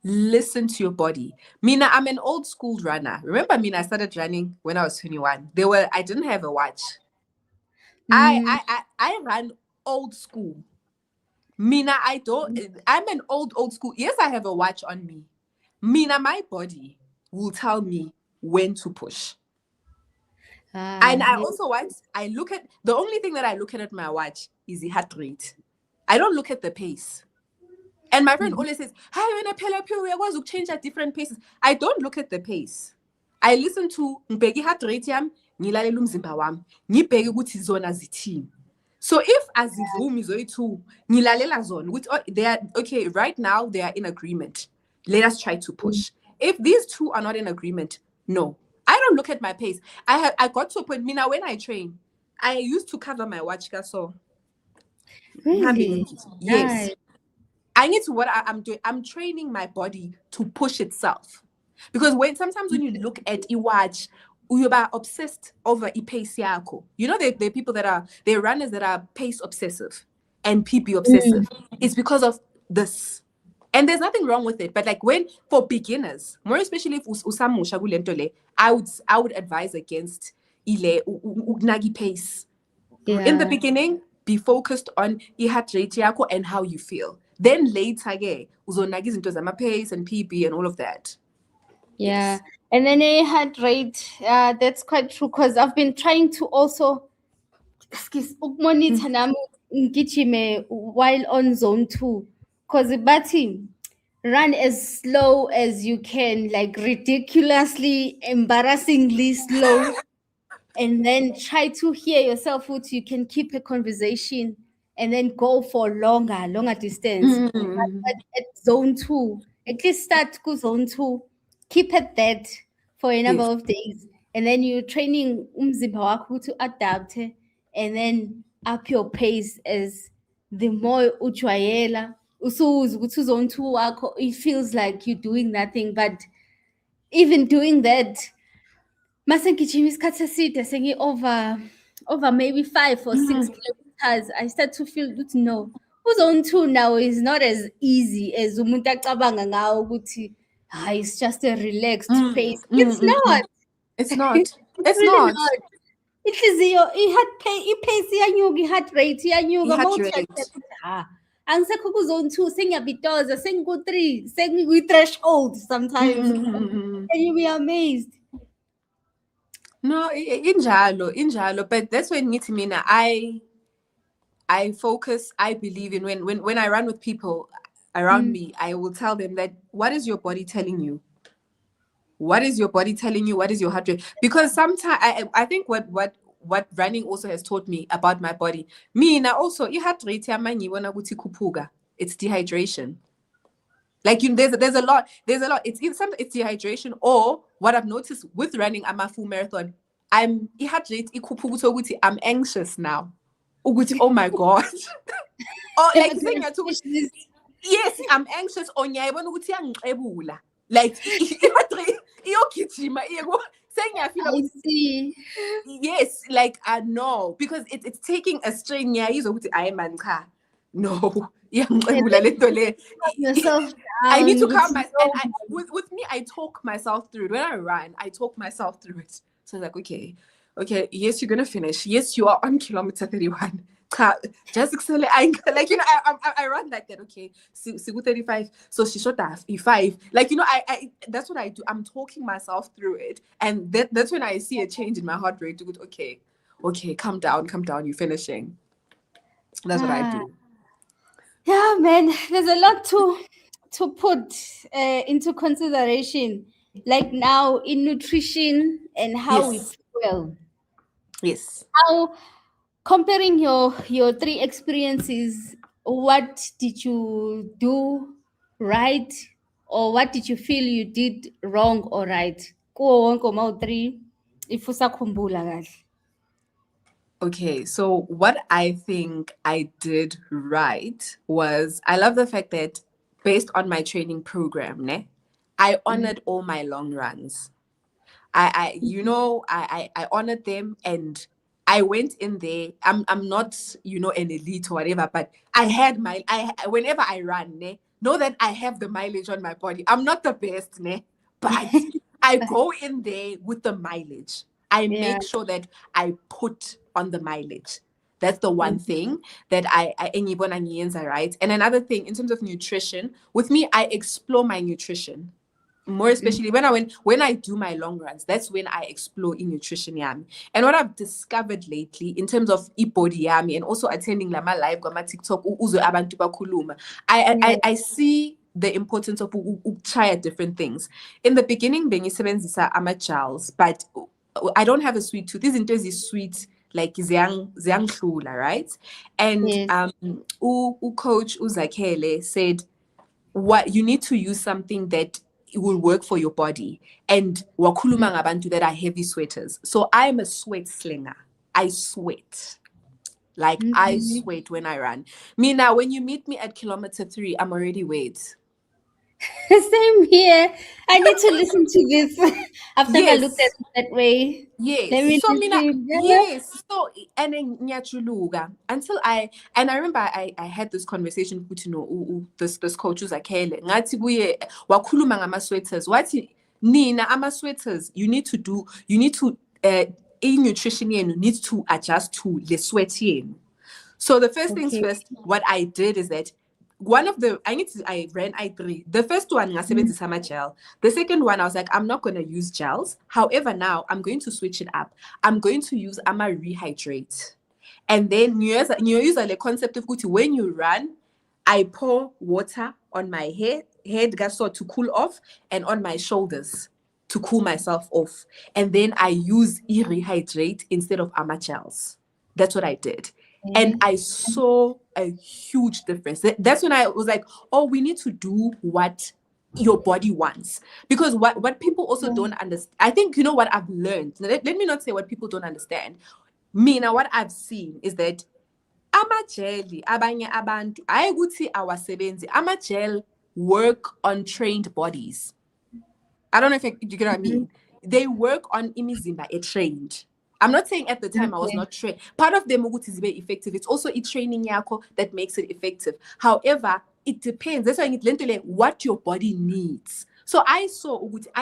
listen to your body. Mina, I'm an old school runner. Remember, I started running when I was 21. I didn't have a watch. I ran old school. Mina, I'm an old school. Yes, I have a watch on me. Mina, my body will tell me when to push. And I also the only thing that I look at my watch is the heart rate. I don't look at the pace. And my friend always says, "Hi, when I was to change at different paces." I don't look at the pace. I listen to ngibheka heart rate yami, ngilalela umzimba wami, ngibheke ukuthi zona zithini. So if azivumi zoyi2, ngilalela zona ukuthi they are okay right now, they are in agreement. Let us try to push. If these two are not in agreement, no. I don't look at my pace. I got to a point, Mina, when I train, I used to cover my watch, so. Really? Yes. Nice. I need to, what I'm doing, I'm training my body to push itself. Because sometimes when you look at a watch, you are obsessed over a pace yako. You know, there are people they're runners that are pace obsessive and PB obsessive. It's because of this. And there's nothing wrong with it. But like for beginners, more especially if usamusha kulentole, I would advise against nagi pace. Yeah. In the beginning, be focused on heart rate yako and how you feel. Then later, uzonagi izinto zama pace and PB and all of that. Yeah. Yes. And then a heart rate, that's quite true because I've been trying to also monitor while on zone 2. Because Bati, run as slow as you can, like ridiculously, embarrassingly slow. And then try to hear yourself, which you can keep a conversation and then go for longer distance. But at zone 2, at least start to zone 2, keep at that for a number of days. And then you're training umzimba wakho to adapt and then up your pace as the more ujwayela. Zone 2, it feels like you're doing nothing, but even doing that, over maybe 5 or 6 kilometers, I start to feel that no, zone 2 now is not as easy as umuntu acabanga ngawo ukuthi it's just a relaxed pace. It's not. It's not. It's really not. Inhliziyo i-pace iyanyuka, i-heart rate iyanyuka. Angisekho ku-zone 2, sengiyabitoza, sengiku-3, sengikwi-threshold sometimes. And you'll be amazed. No, injalo. But that's when ngithi mina I focus, I believe in when I run with people around me, I will tell them that what is your body telling you? What is your body telling you? What is your heart rate? Because sometimes I think what running also has taught me about my body. Mina also, i-heart rate yami ngiyibona ukuthi ikhuphuka. It's dehydration. Like there's a lot. It's either something, it's dehydration, or what I've noticed with running a full marathon, i-heart rate ikhuphuka ukuthi I'm anxious now. Ukuthi, oh my god. Or like saying yes, I'm anxious on ngiyayibona ukuthi iyangixebula. Like iyogijima saying I feel like, see. Yes, like no, because it's taking a strain. No, iyangixebula lento le. Yourself I need to down, calm which is myself. And with me, I talk myself through it. When I run, I talk myself through it. So it's like, okay, yes, you're gonna finish. Yes, you are on kilometer 31. Just accelerate. Like, you know, I run like that. Okay, so 35. So she shot that 5. Like, you know, I that's what I do. I'm talking myself through it, and that's when I see a change in my heart rate. To go, okay, calm down. You're finishing. That's what I do. Yeah, man, there's a lot to put into consideration, like now in nutrition and how we fuel. Yes. How, comparing your 3 experiences, what did you do right, or what did you feel you did wrong or right? Kuwo wonke oma-3, if usakhumbula kahle. Okay, so what I think I did right was, I love the fact that based on my training program, I honored all my long runs. I honored them, and I went in there. I'm not, you know, an elite or whatever, but I had whenever I run, know that I have the mileage on my body. I'm not the best, but I go in there with the mileage. I make sure that I put on the mileage. That's the one thing that I right. And another thing, in terms of nutrition, with me, I explore my nutrition. More especially when I do my long runs, that's when I explore in nutrition yami. And what I've discovered lately in terms of body yami, and also attending lama live kwama TikTok uzwe abantu bakhuluma, I see the importance of try different things. In the beginning, bengisebenzisa ama-gels, but I don't have a sweet tooth. These into is sweet, like ziyanghlula, right? And coach Uzakele said, what you need to use something that it will work for your body. And wakhuluma ngabantu that are heavy sweaters. So I'm a sweat slinger. I sweat. Like I sweat when I run. Me now, when you meet me at kilometer 3, I'm already wet. Same here. I need to listen to this. I've never looked at it that way. Yes. So yes. So and then nyachuluga until I remember I had this conversation with this coach who's like, ngathi kuye wakhuluma ngama sweaters. Wathi nina ama sweaters, you need to in nutrition yenu needs to adjust to the sweat yenu. So the first things first, what I did is that I ran I3. The first one, ngasebenzisa ama-gel. The second one, I was like, I'm not going to use gels. However, now I'm going to switch it up. I'm going to use rehydrate. And then you use the concept of when you run, I pour water on my head to cool off, and on my shoulders to cool myself off. And then I use rehydrate instead of gels. That's what I did. And I saw a huge difference. That's when I was like, oh, we need to do what your body wants. Because what people also don't understand, I think, you know what I've learned. Let me not say what people don't understand. Me, now what I've seen is that amajeli, abanye abantu, ayekuthi awasebenzi, amajel work on trained bodies. I don't know if you get what I mean. They work on imizimba trained. I'm not saying at the time I was not trained. Part of them is very effective. It's also a training yako that makes it effective. However, it depends. That's why I need to learn what your body needs. So I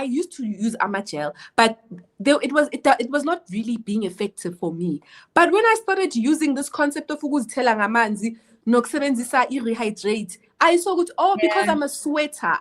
used to use gel, but it was not really being effective for me. But when I started using this concept of telang amanzi, nokusebenzisa i-rehydrate. I saw ukuthi, because I'm a sweater,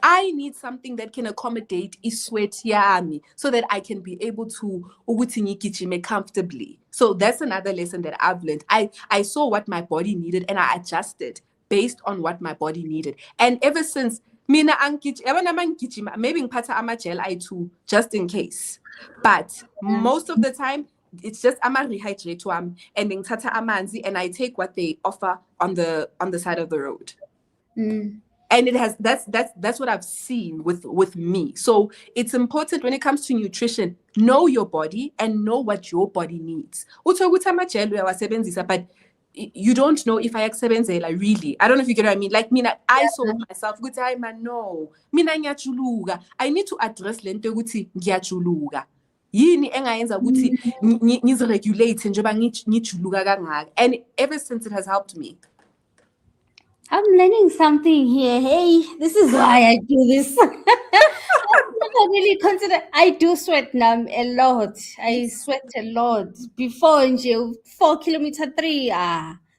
I need something that can accommodate sweat yami so that I can be able to ukuthi ngigijime comfortably. So that's another lesson that I've learned. I saw what my body needed and I adjusted based on what my body needed. And ever since, mina angigijima, maybe ngiphatha ama-gel I2 just in case. But most of the time, it's just ama-rehydrate wami and ngithatha amanzi and I take what they offer on the side of the road. And it has that's what I've seen with me. So it's important when it comes to nutrition, know your body and know what your body needs. But you don't know if I akusebenzela really. I don't know if you get what I mean. Like mina, I saw myself, good time, no. Mina ngiyajuluka. I need to address lento ukuthi ngiyajuluka. Yini engayenza ukuthi ngiziregulate njengoba ngijuluka kangaka. And ever since it has helped me. I'm learning something here. Hey, this is why I do this. I never really consider. I do sweat now a lot. I sweat a lot. Before in 4 kilometer 3.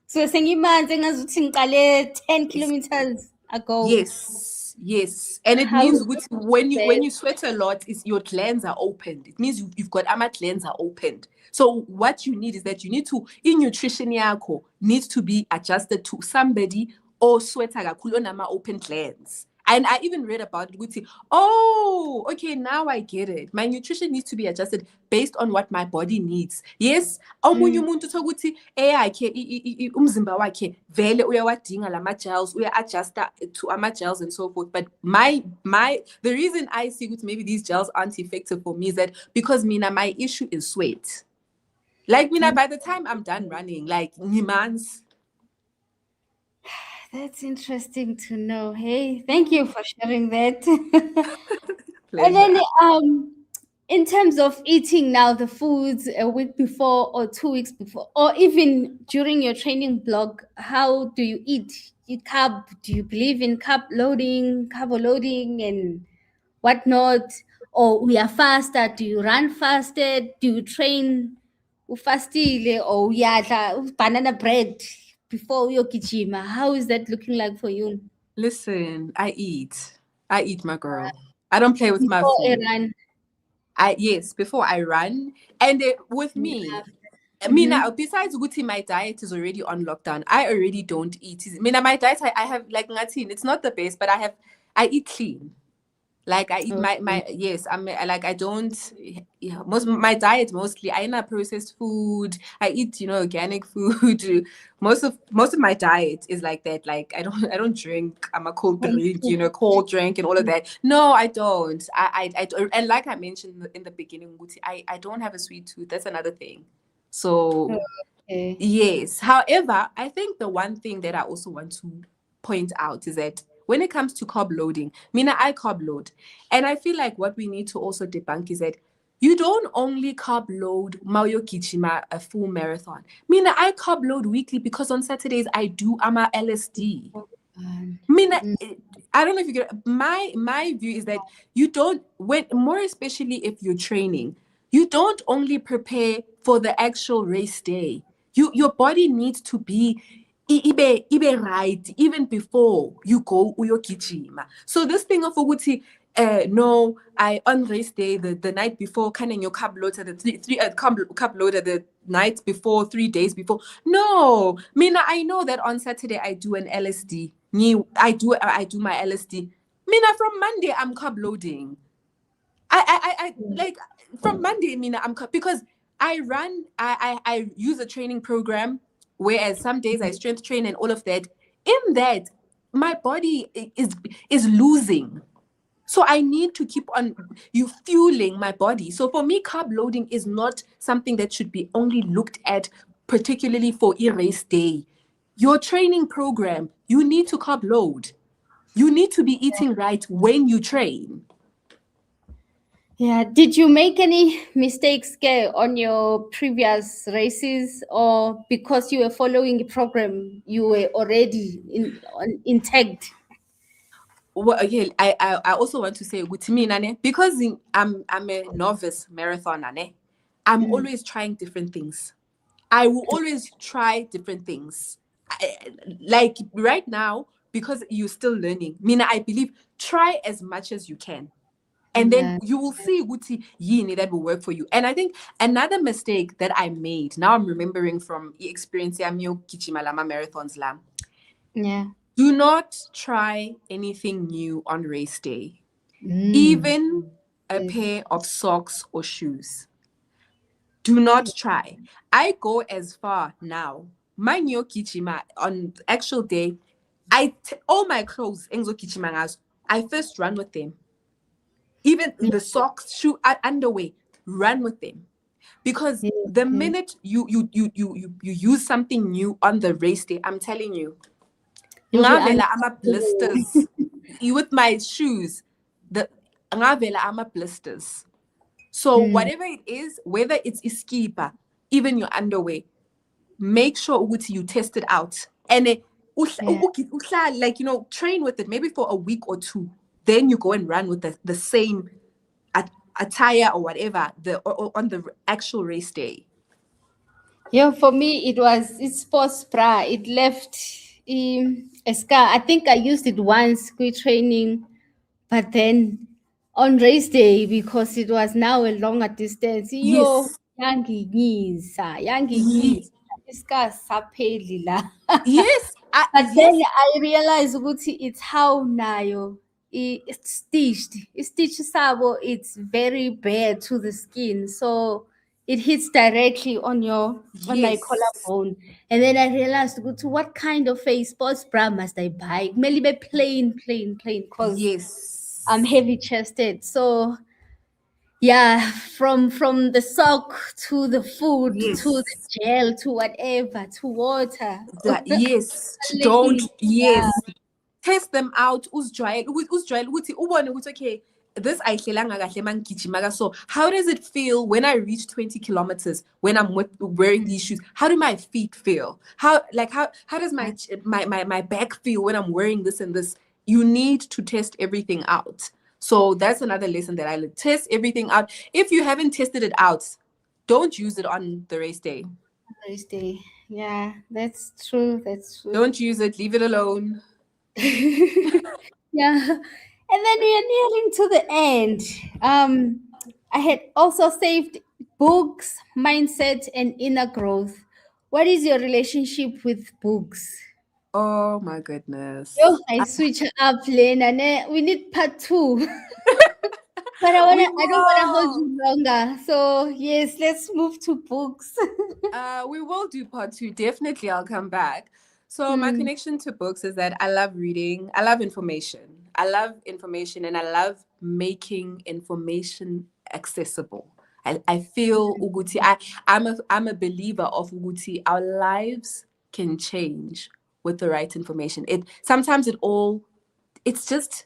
So saying 10 kilometers ago. Yes. And it means when you sweat a lot, your glands are opened. It means you've got glands are opened. So what you need is that you need to, in nutrition yako, needs to be adjusted to somebody or sweater kakhulu onama open glands. And I even read about it. Oh, okay, now I get it. My nutrition needs to be adjusted based on what my body needs. Yes, omunye umuntu thokuthi eyakhe umzimba wakhe vele uyawadinga lama gels, uya-adjusta to ama gels and so forth. But the reason I see ukuthi maybe these gels aren't effective for me is that because my issue is sweat. Like by the time I'm done running, like nimans. That's interesting to know. Hey, thank you for sharing that. And then in terms of eating now the foods a week before or 2 weeks before, or even during your training block, how do you eat? Do you believe in carb loading and whatnot? Or we are faster? Do you run fasted? Do you train ufastile or uyadla banana bread before uyogijima? How is that looking like for you? Listen, I eat, my girl. I don't play with my food. Before I run. And with me, besides Guti, my diet is already on lockdown. I already don't eat. My diet, I have like nothing. It's not the best, but I eat clean. Like I eat I don't my diet mostly I eat processed food. I eat organic food. Most of my diet is like that. Like I don't drink. I'm a cold drink, cold drink and all of that. No, I don't. I and like I mentioned in the beginning, I don't have a sweet tooth. That's another thing. So yes. However, I think the one thing that I also want to point out is that when it comes to carb loading, I carb load. And I feel like what we need to also debunk is that you don't only carb load Mario Kichima a full marathon. I carb load weekly because on Saturdays I do AMA LSD. I don't know if you get my view is that you don't more especially if you're training, you don't only prepare for the actual race day. Your body needs to be ibe right even before you go uyogijima. So this thing of ukuthi no, I on race day the night before kind of your carb loader carb loader the night before 3 days before. No, I know that on Saturday I do an LSD. I do my LSD. From Monday I'm carb loading. I like from Monday I'm because I run. I use a training program. Whereas some days I strength train and all of that. In that, my body is losing. So I need to keep on fueling my body. So for me, carb loading is not something that should be only looked at, particularly for a race day. Your training program, you need to carb load. You need to be eating right when you train. Yeah. Did you make any mistakes on your previous races, or because you were following a program, you were already intact? Well, again, I also want to say with me, Nane, because I'm a novice marathoner, I'm always trying different things. I will always try different things. like right now, because you're still learning, Mina, I believe try as much as you can. And then Yeah. you will see Wuti yini that will work for you. And I think another mistake that I made, now I'm remembering from the experience Yamio Kichimalama marathons lam. Yeah. Do not try anything new on race day. Mm. Even a Yes. pair of socks or shoes. Do not try. I go as far now. My new kichima on actual day, all my clothes, Enzo Kichimangas, I first run with them. Even Yeah. the socks, shoe, underwear, run with them. Because Yes. the Yes. minute you use something new on the race day, I'm telling you, You'll be ngavela ama uncomfortable. blisters. With my shoes, the ngavela ama blisters. So Mm. whatever it is, whether it's iskipa, even your underwear, make sure ukuthi you test it out. And Yeah. like, train with it maybe for a week or two. Then you go and run with the same attire or whatever or on the actual race day. Yeah, for me, it's sports bra. It left a scar. I think I used it once, quick training, but then on race day, because it was now a longer distance, yo, Yes. yanginyisa, Yes. iska sapheli la. Yes. But then Yes. I realized ukuthi it's how nayo it's stitched. It's stitched sabo, it's very bare to the skin. So it hits directly on my Yes. collarbone. And then I realized ukuthi what kind of a sports bra must I buy? Maybe plain, because I'm Yes. heavy chested. So yeah, from the sock to the food to the Yes. gel to whatever to water. Yes. Don't. Luckily, yeah, Yes. Test them out. Uzjwayele ukuthi ubone ukuthi okay, this ayihlelanga kahle mangigijima. So how does it feel when I reach 20 kilometers when I'm wearing these shoes? How do my feet feel? How does my back feel when I'm wearing this and this? You need to test everything out. So that's another lesson that I learned. Test everything out. If you haven't tested it out, don't use it on the race day. Thursday. Yeah, that's true. That's true. Don't use it. Leave it alone. Yeah, and then we are nearing to the end. I had also saved books, mindset, and inner growth. What is your relationship with books? Oh my Yo, goodness. I switch up, Lena. We need part two. But We I don't wanna hold will. you longer. So yes, let's move to books. We will do part two. Definitely, I'll come back. So my Hmm. connection to books is that I love reading. I love information. I love information, and I love making information accessible. I feel Uguti. I'm a believer of Uguti. Our lives can change with the right information. It's just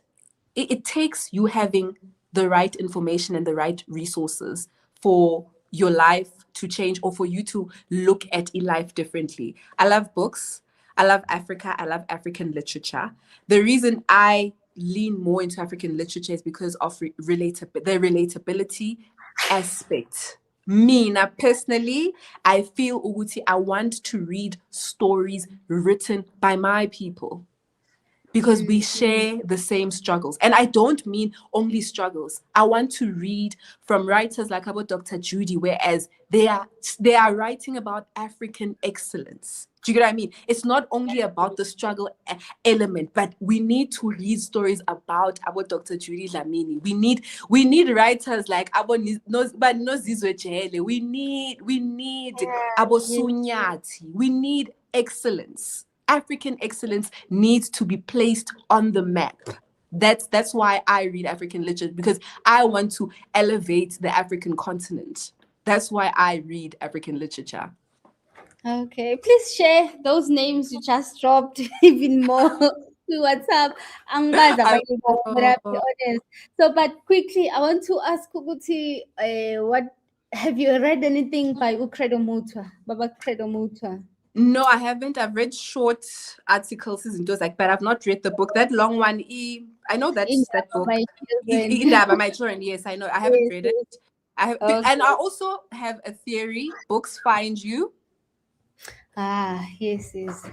it takes you having the right information and the right resources for your life to change or for you to look at a life differently. I love books. I love Africa. I love African literature. The reason I lean more into African literature is because of the relatability aspect. Me, now personally, I feel Uguti, I want to read stories written by my people because we share the same struggles. And I don't mean only struggles. I want to read from writers like about Dr. Judy, whereas they are writing about African excellence. Do you get what I mean? It's not only about the struggle element, but we need to read stories about Dr. Judy Lamini. We need writers like Nozizwe Jele. We need Abo Yes. Sunyati. We need excellence. African excellence needs to be placed on the map. That's why I read African literature, because I want to elevate the African continent. That's why I read African literature. Okay, please share those names you just dropped even more to WhatsApp. Angbaza I abanye babo, but I'll be will. honest. So, but quickly, I want to ask Kuguti, what have you read anything by Ukredo Mutwa, Baba Credo Mutwa? No, I haven't. I've read short articles and those but I've not read the book. That long one, I know In that book. my children. Indaba, my children. Yes, I know. I haven't Yes, read it. yes. I have, and I Okay. also have a theory. Books find you. Yes, yes.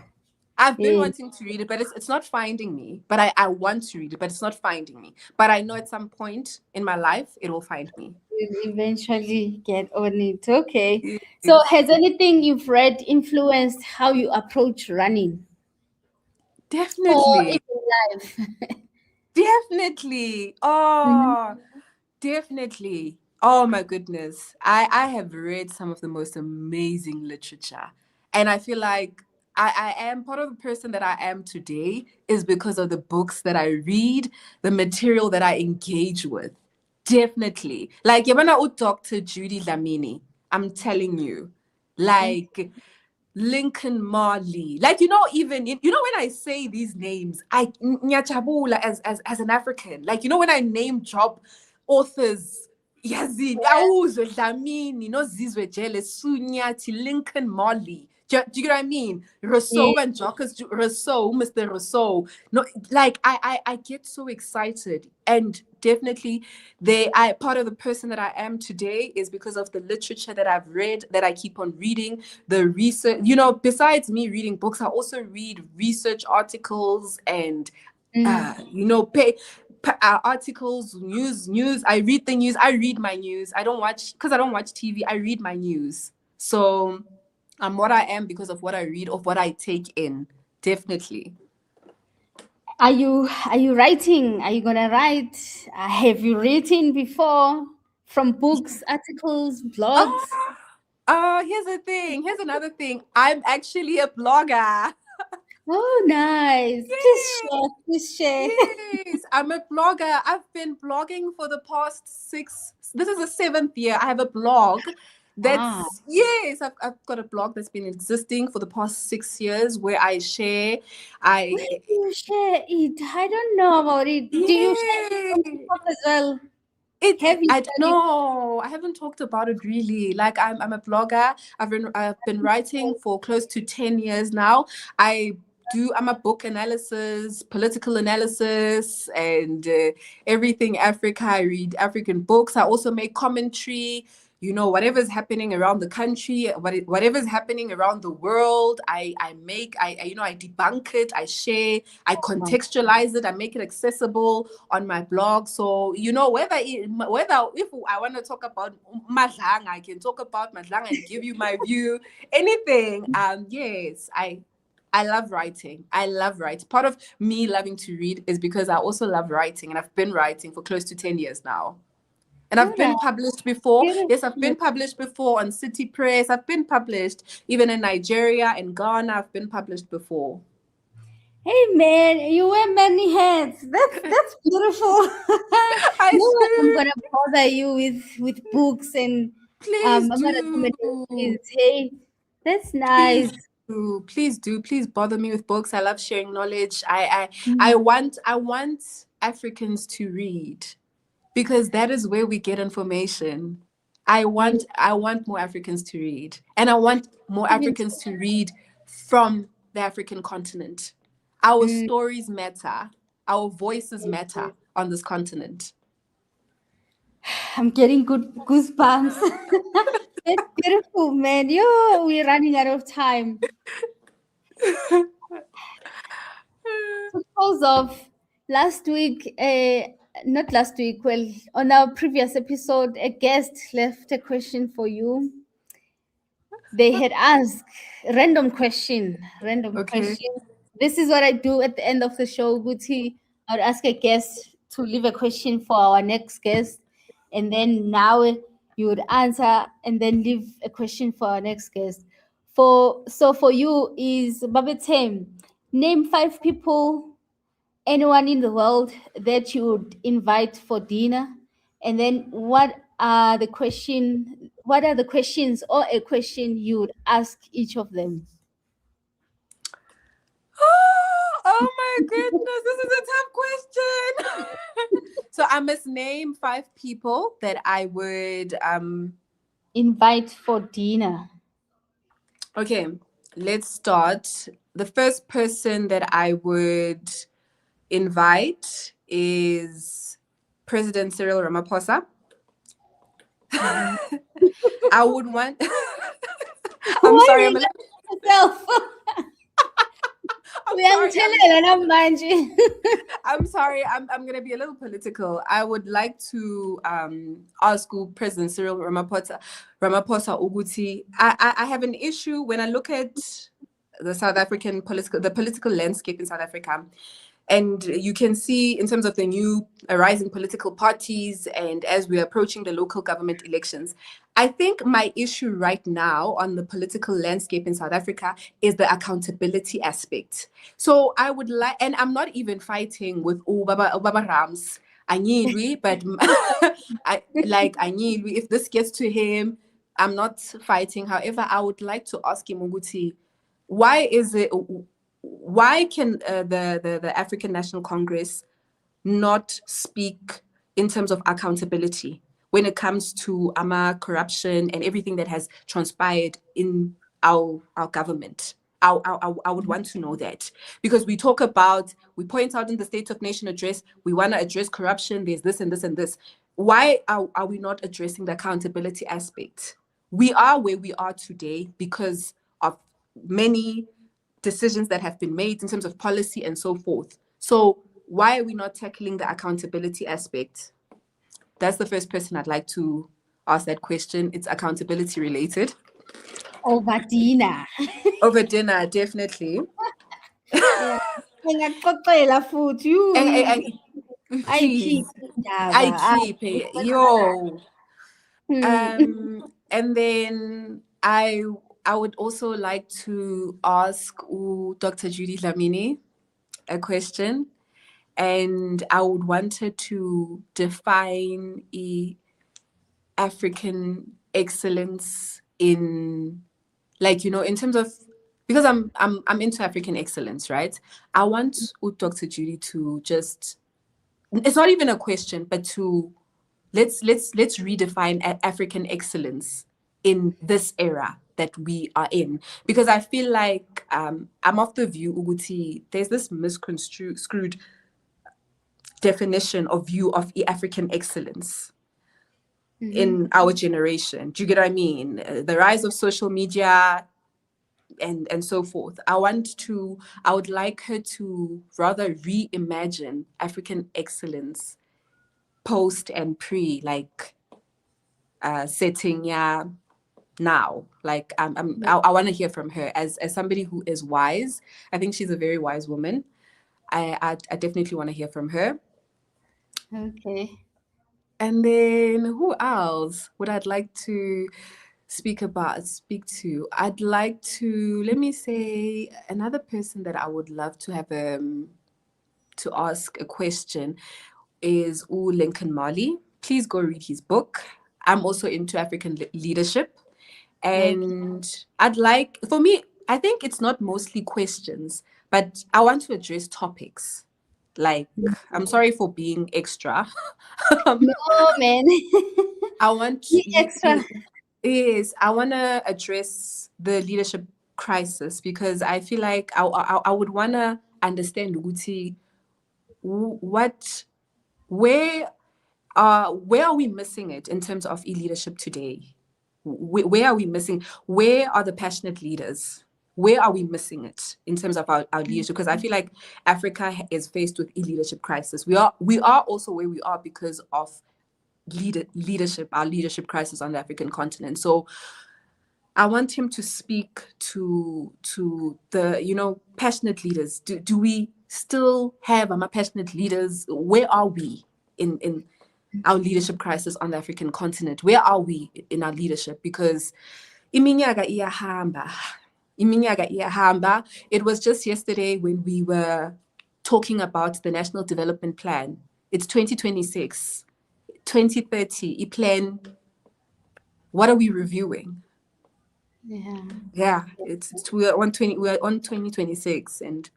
I've been Yeah. wanting to read it, but it's not finding me. But I want to read it, but it's not finding me. But I know at some point in my life it will find me. We'll eventually get on it. Okay. So, Yes. has anything you've read influenced how you approach running or Definitely. even life? Definitely. Mhm. Oh, definitely. Oh my goodness. I have read some of the most amazing literature. And I feel like I am part of the person that I am today is because of the books that I read, the material that I engage with. Definitely. Like Yabana Dr. Judy Dlamini, I'm telling you. Like Lincoln Marley. Like, even when I say these names, I nyajabula as an African. Like, when I name job authors, yazini, awuzwe Dlamini, Zizwe Jele, Sunyati, Lincoln Marley. Do you get what I mean? Yeah. Rousseau and Jacques Rousseau, Mr. Rousseau. No, like I get so excited, and definitely I part of the person that I am today is because of the literature that I've read, that I keep on reading, the research. Besides me reading books, I also read research articles and Mm. articles, news. I read the news. I read my news. I don't watch because I don't watch TV. I read my news. So I'm what I am because of what I read, of what I take in. Definitely. Are you writing? Are you gonna write? Have you written before from books, articles, blogs? Here's the thing. Here's another thing. I'm actually a blogger. Oh, nice. Please share. Please share. Yes, I'm a blogger. I've been blogging for the past this is the 7th year. I have a blog Wow. yes, I've got a blog that's been existing for the past 6 years where I share. I, Where do you share it? I don't know about it. Do you share it yeah. on TikTok as well? It, Have you I don't done it? know. I haven't talked about it really. Like I'm a blogger. I've been writing for close to 10 years now. I'm a book analysis, political analysis, and everything Africa. I read African books. I also make commentary. Whatever's happening around the country, whatever's happening around the world, I debunk it, I share, I Wow. contextualize it, I make it accessible on my blog. So whether if I want to talk about Madlang, I can talk about Madlang and give you my view. Anything. Yes, I love writing. I love writing. Part of me loving to read is because I also love writing, and I've been writing for close to 10 years now. And I've All been right. published before. Yes, I've Beautiful. been published before on City Press. I've been published even in Nigeria and Ghana. I've been published before. Hey man, you wear many hats. That's beautiful. I No, I'm do. gonna bother you with books and Please I'm gonna do. recommendations. Hey, that's Please nice. do. Please do. Please bother me with books. I love sharing knowledge. I Mm. want Africans to read, because that is where we get information. I Yeah. want more Africans to read, and I want more Even Africans to read from the African continent. Our mm, stories matter. Our voices matter on this continent. I'm getting good goosebumps. That's beautiful, man. We're running out of time. Because of last week, not last week, well, on our previous episode, a guest left a question for you. They had asked random Okay. question. This is what I do at the end of the show, Guti. I would ask a guest to leave a question for our next guest, and then now you would answer and then leave a question for our next guest. For you is Babetem. Name 5 people, anyone in the world that you would invite for dinner, and then what are the questions or a question you would ask each of them? Oh my goodness, this is a tough question. So I must name 5 people that I would Invite for dinner. okay, let's start. The first person that I would invite is President Cyril Ramaphosa. Mhm. I would want I'm Why sorry, you I'm a laugh at yourself? I'm sorry. Uyangitshelela namanje. I'm sorry. I'm gonna be a little political. I would like to ask President Cyril Ramaphosa Uguti. I have an issue when I look at the political landscape in South Africa. And you can see in terms of the new rising political parties and as we're approaching the local government elections, I think my issue right now on the political landscape in South Africa is the accountability aspect. So I would like, and I'm not even fighting with Baba Rams, Anyilwi, but Anyilwi, if this gets to him, I'm not fighting. However, I would like to ask him, Uguti, why can the African National Congress not speak in terms of accountability when it comes to corruption and everything that has transpired in our government? I would want to know that, because we point out in the State of Nation address, we want to address corruption, there's this and this and this. Why are we not addressing the accountability aspect? We are where we are today because of many decisions that have been made in terms of policy and so forth. So why are we not tackling the accountability aspect? That's the first person I'd like to ask that question. It's accountability related. Over dinner. Over dinner, definitely. Yeah. Ngingakuxoxela futhi. You. Please. I keep it. Yo. And then I would also like to ask Dr. Judy Dlamini a question, and I would want her to define African excellence in, like, in terms of, because I'm into African excellence, right? I want Dr. Judy to just, it's not even a question, but to let's redefine African excellence in this era that we are in, because I feel like I'm of the view, Uguti, there's this misconstrued definition of view of African excellence in our generation. Do you get what I mean? The rise of social media and so forth. I would like her to rather reimagine African excellence post and pre, like setting now. Like I want to hear from her as somebody who is wise. I think she's a very wise woman. I definitely want to hear from her. Okay. And then who else would I like to speak to? I'd like to, let me say, another person that I would love to have to ask a question is Lincoln Marley. Please go read his book. I'm also into African leadership. And I'd like, for me, I think it's not mostly questions, but I want to address topics. Like, I'm sorry for being extra. No, man. I want extra. Yes, I want to address the leadership crisis, because I feel like I would want to understand, Uguti, where are we missing it in terms of leadership today? Where are we missing? Where are the passionate leaders? Where are we missing it in terms of our leadership? Because I feel like Africa is faced with a leadership crisis. We are also where we are because of leadership, our leadership crisis on the African continent. So I want him to speak to the passionate leaders. Do we still have passionate leaders? Where are we in our leadership crisis on the African continent? Where are we in our leadership? Because iminyaka iyahamba. It was just yesterday when we were talking about the National Development Plan. It's 2026, 2030. Plan. What are we reviewing? Yeah. We are on 2026, and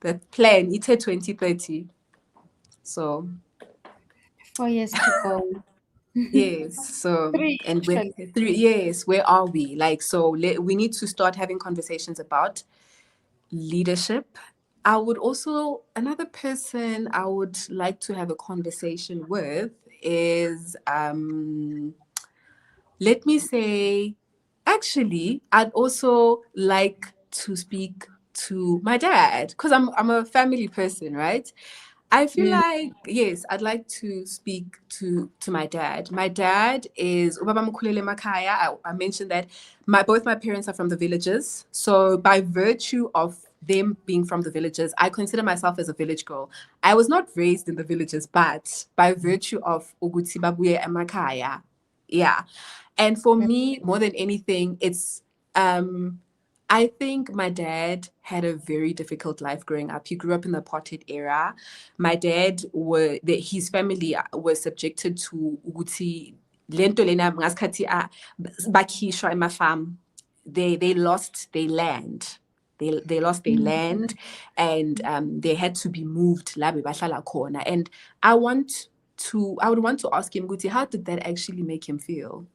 the plan it's 2030. So 4 years to go. Yes. So, 3 and actually. 3 years, where are we? Like, so we need to start having conversations about leadership. I would also, another person I would like to have a conversation with is, let me say, actually, I'd also like to speak to my dad, because I'm a family person, right? I feel like, yes, I'd like to speak to my dad. My dad is Ubaba Mkhulele Makhaya. I mentioned that both my parents are from the villages. So by virtue of them being from the villages, I consider myself as a village girl. I was not raised in the villages, but by virtue of Uguti Babuye Makhaya, yeah. And for me, more than anything, it's I think my dad had a very difficult life growing up. He grew up in the apartheid era. My dad his family was subjected to ukuthi lento lena ngasikhathi bakhishwa ema-farm. They lost their land. They lost their land, and they had to be moved la bebahlala khona. And I would want to ask him, Guti, how did that actually make him feel?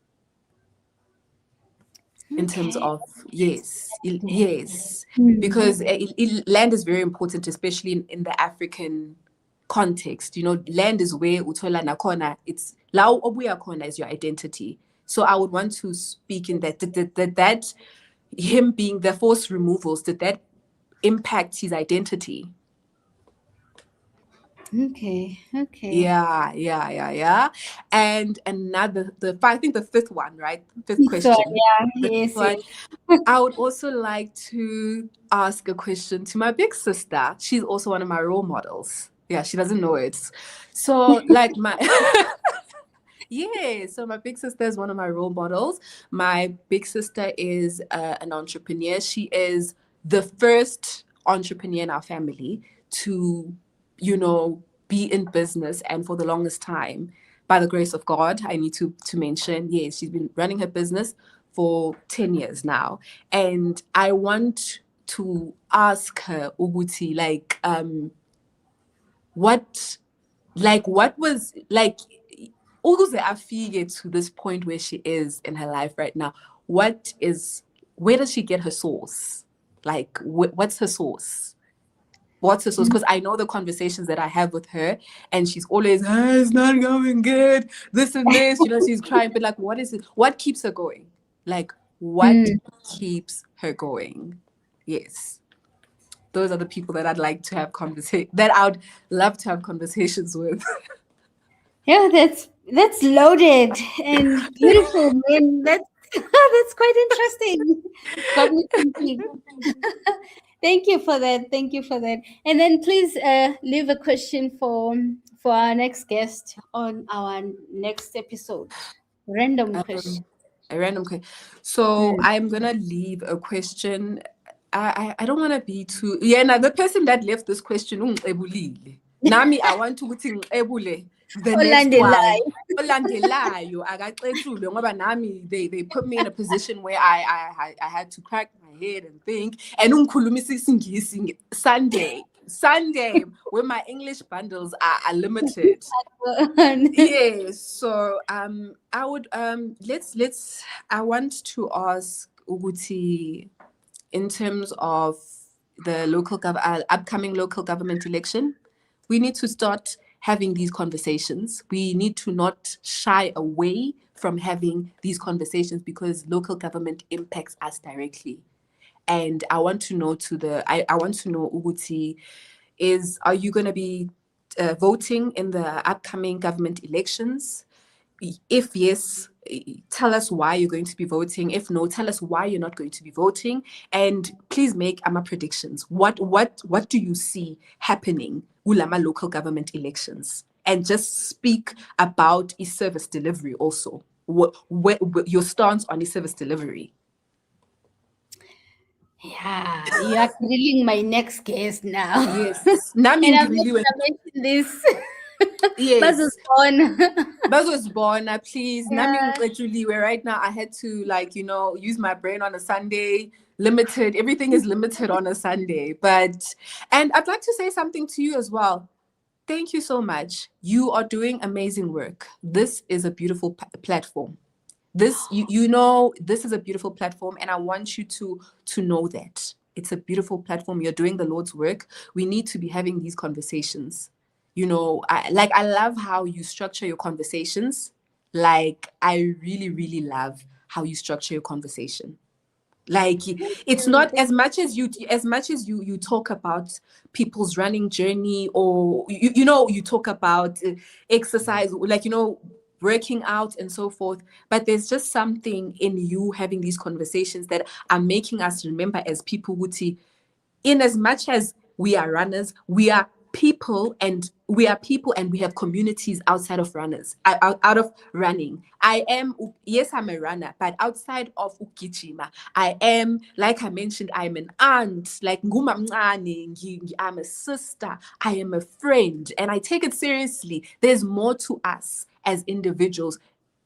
In terms of yes, because land is very important, especially in the African context. You know, land is where uthola nakhona, it's la obuya khona is your identity. So I would want to speak in that him being the forced removals, did that impact his identity? Okay. Yeah. And another, I think the fifth one, right? Fifth question. So, yeah, yes. I would also like to ask a question to my big sister. She's also one of my role models. Yeah, she doesn't know it. So, like my yeah, so my big sister is one of my role models. My big sister is an entrepreneur. She is the first entrepreneur in our family to, be in business. And for the longest time, by the grace of God, I need to mention, yes, she's been running her business for 10 years now. And I want to ask her, Uguti, what was like, Uguze Afige to this point where she is in her life right now, where does she get her source? Like, what's her source? What's her source? Because I know the conversations that I have with her, and she's always, it's not going good, this and this, she's trying, but like, what is it? What keeps her going? Like, what keeps her going? Yes. Those are the people that I'd like to have that I would love to have conversations with. Yeah, that's loaded and beautiful, man. That's quite interesting. Got me thinking. Thank you for that. And then please leave a question for our next guest on our next episode. Random question. A random question. So I'm gonna leave a question. I don't want to be too. Yeah, now the person that left this question, Nami, I want to ebule. The next one, Olandelayo, akaxetshulwe ngoba nami they put me in a position where I had to crack my head and think, and ungikhulumisa isingisi Sunday where my English bundles are limited. Yes, so I would I want to ask Uguti, in terms of the upcoming local government election, we need to start having these conversations. We need to not shy away from having these conversations because local government impacts us directly. And I want to know I want to know, Uguti, are you going to be voting in the upcoming government elections? If yes, tell us why you're going to be voting. If no, tell us why you're not going to be voting. And please make predictions. What do you see happening ulama local government elections? And just speak about e-service delivery also. Your stance on e-service delivery. Yeah, you are grilling my next guest now. Yes. And I'm not going to mention this. Yes. Buzz was born. Please. Nami where right now I had to use my brain on a Sunday. Limited. Everything is limited on a Sunday. And I'd like to say something to you as well. Thank you so much. You are doing amazing work. This is a beautiful platform. This this is a beautiful platform, and I want you to know that it's a beautiful platform. You're doing the Lord's work. We need to be having these conversations. I love how you structure your conversations. Like, I really, really love how you structure your conversation. Like it's not as much as you talk about people's running journey, or you talk about exercise, like working out and so forth, but there's just something in you having these conversations that are making us remember as people, Wuti, in as much as we are runners, we are people, and we have communities outside of runners, out of running. Yes, I'm a runner, but outside of ukijima, I am, like I mentioned, I'm an aunt, like I'm a sister, I am a friend, and I take it seriously. There's more to us as individuals.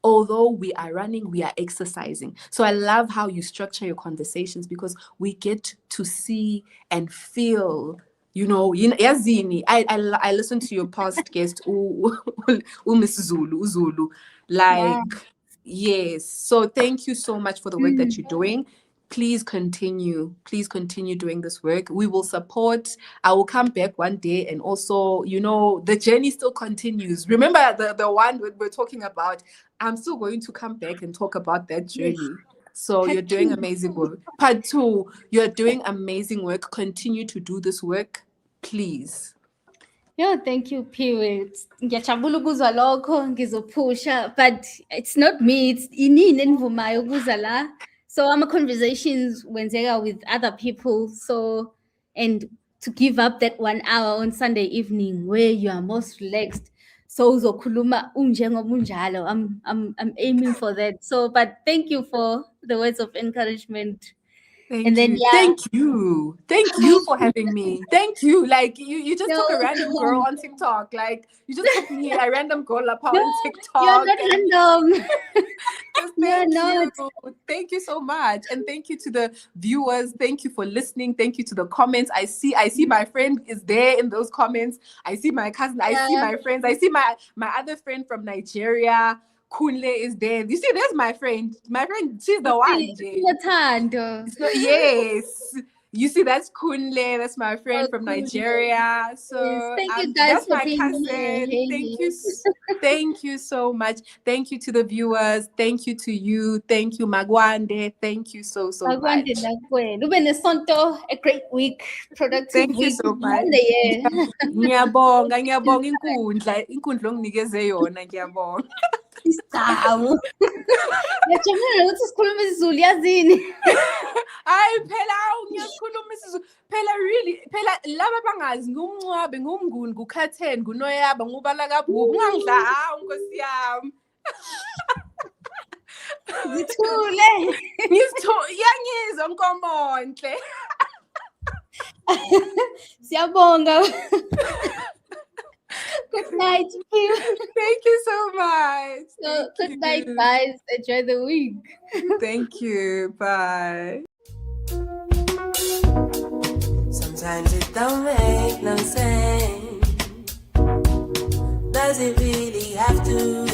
Although we are running, we are exercising. So I love how you structure your conversations, because we get to see and feel, yazini. I listened to your past guest, Miss Zulu, Yeah. like, yes. So thank you so much for the work that you're doing. Please continue doing this work. We will support. I will come back one day, and also, the journey still continues. Remember the one we're talking about. I'm still going to come back and talk about that journey. So Part you're doing 2. amazing work. Part 2, you're doing amazing work. Continue to do this work, please. Yeah, thank you, Phiwe. Ngiyajabula ukuzwa lokho, ngizophusha, but it's not me, it's inini enivumayo ukuza la. So conversations wenzeka with other people, so, and to give up that 1 hour on Sunday evening where you are most relaxed, so uzokhuluma unjengoba unjalo. I'm aiming for that. So, but thank you for the words of encouragement. And Thank then, you. yeah. Thank you for having me. Thank you. Like you just took a No, random girl on TikTok. Like you just took me, a random girl up on no, you're TikTok. not random. Just You're thank not. you. Thank you so much. And thank you to the viewers. Thank you for listening. Thank you to the comments. I see my friend is there in those comments. I see my cousin. I see my friends. I see my other friend from Nigeria. Kunle is there. You see, there's my friend. My friend, she's the one. Jay. So, yes. You see, that's Kunle. That's my friend from Nigeria. So Yes. Thank you guys that's for my being cousin. here. Thank you so much. Thank you to the viewers. Thank you to you. Thank you, Magwande. Thank you so much. A great week, productive Thank you week. so much. Ngiyabonga inkundla onginikeze yona, ngiyabonga. Isicawu. Ngiyajabula ukuthi sikhuluma isiZulu yazini. Hayi phela ngiyasikhuluma isiZulu. Phela laba abangazi ngumncwabe, ngumnguni, ngukhatheni, ngunoyaba, ngubala kaBhuku. Ungangidla Nkosi yami. Ngithule. Yangizwa Nkomonhle. Siyabonga. Good night, Phiwe. Thank you so much. So, good night, guys. Enjoy the week. Thank you. Bye. Sometimes it don't make no sense. Does it really have to?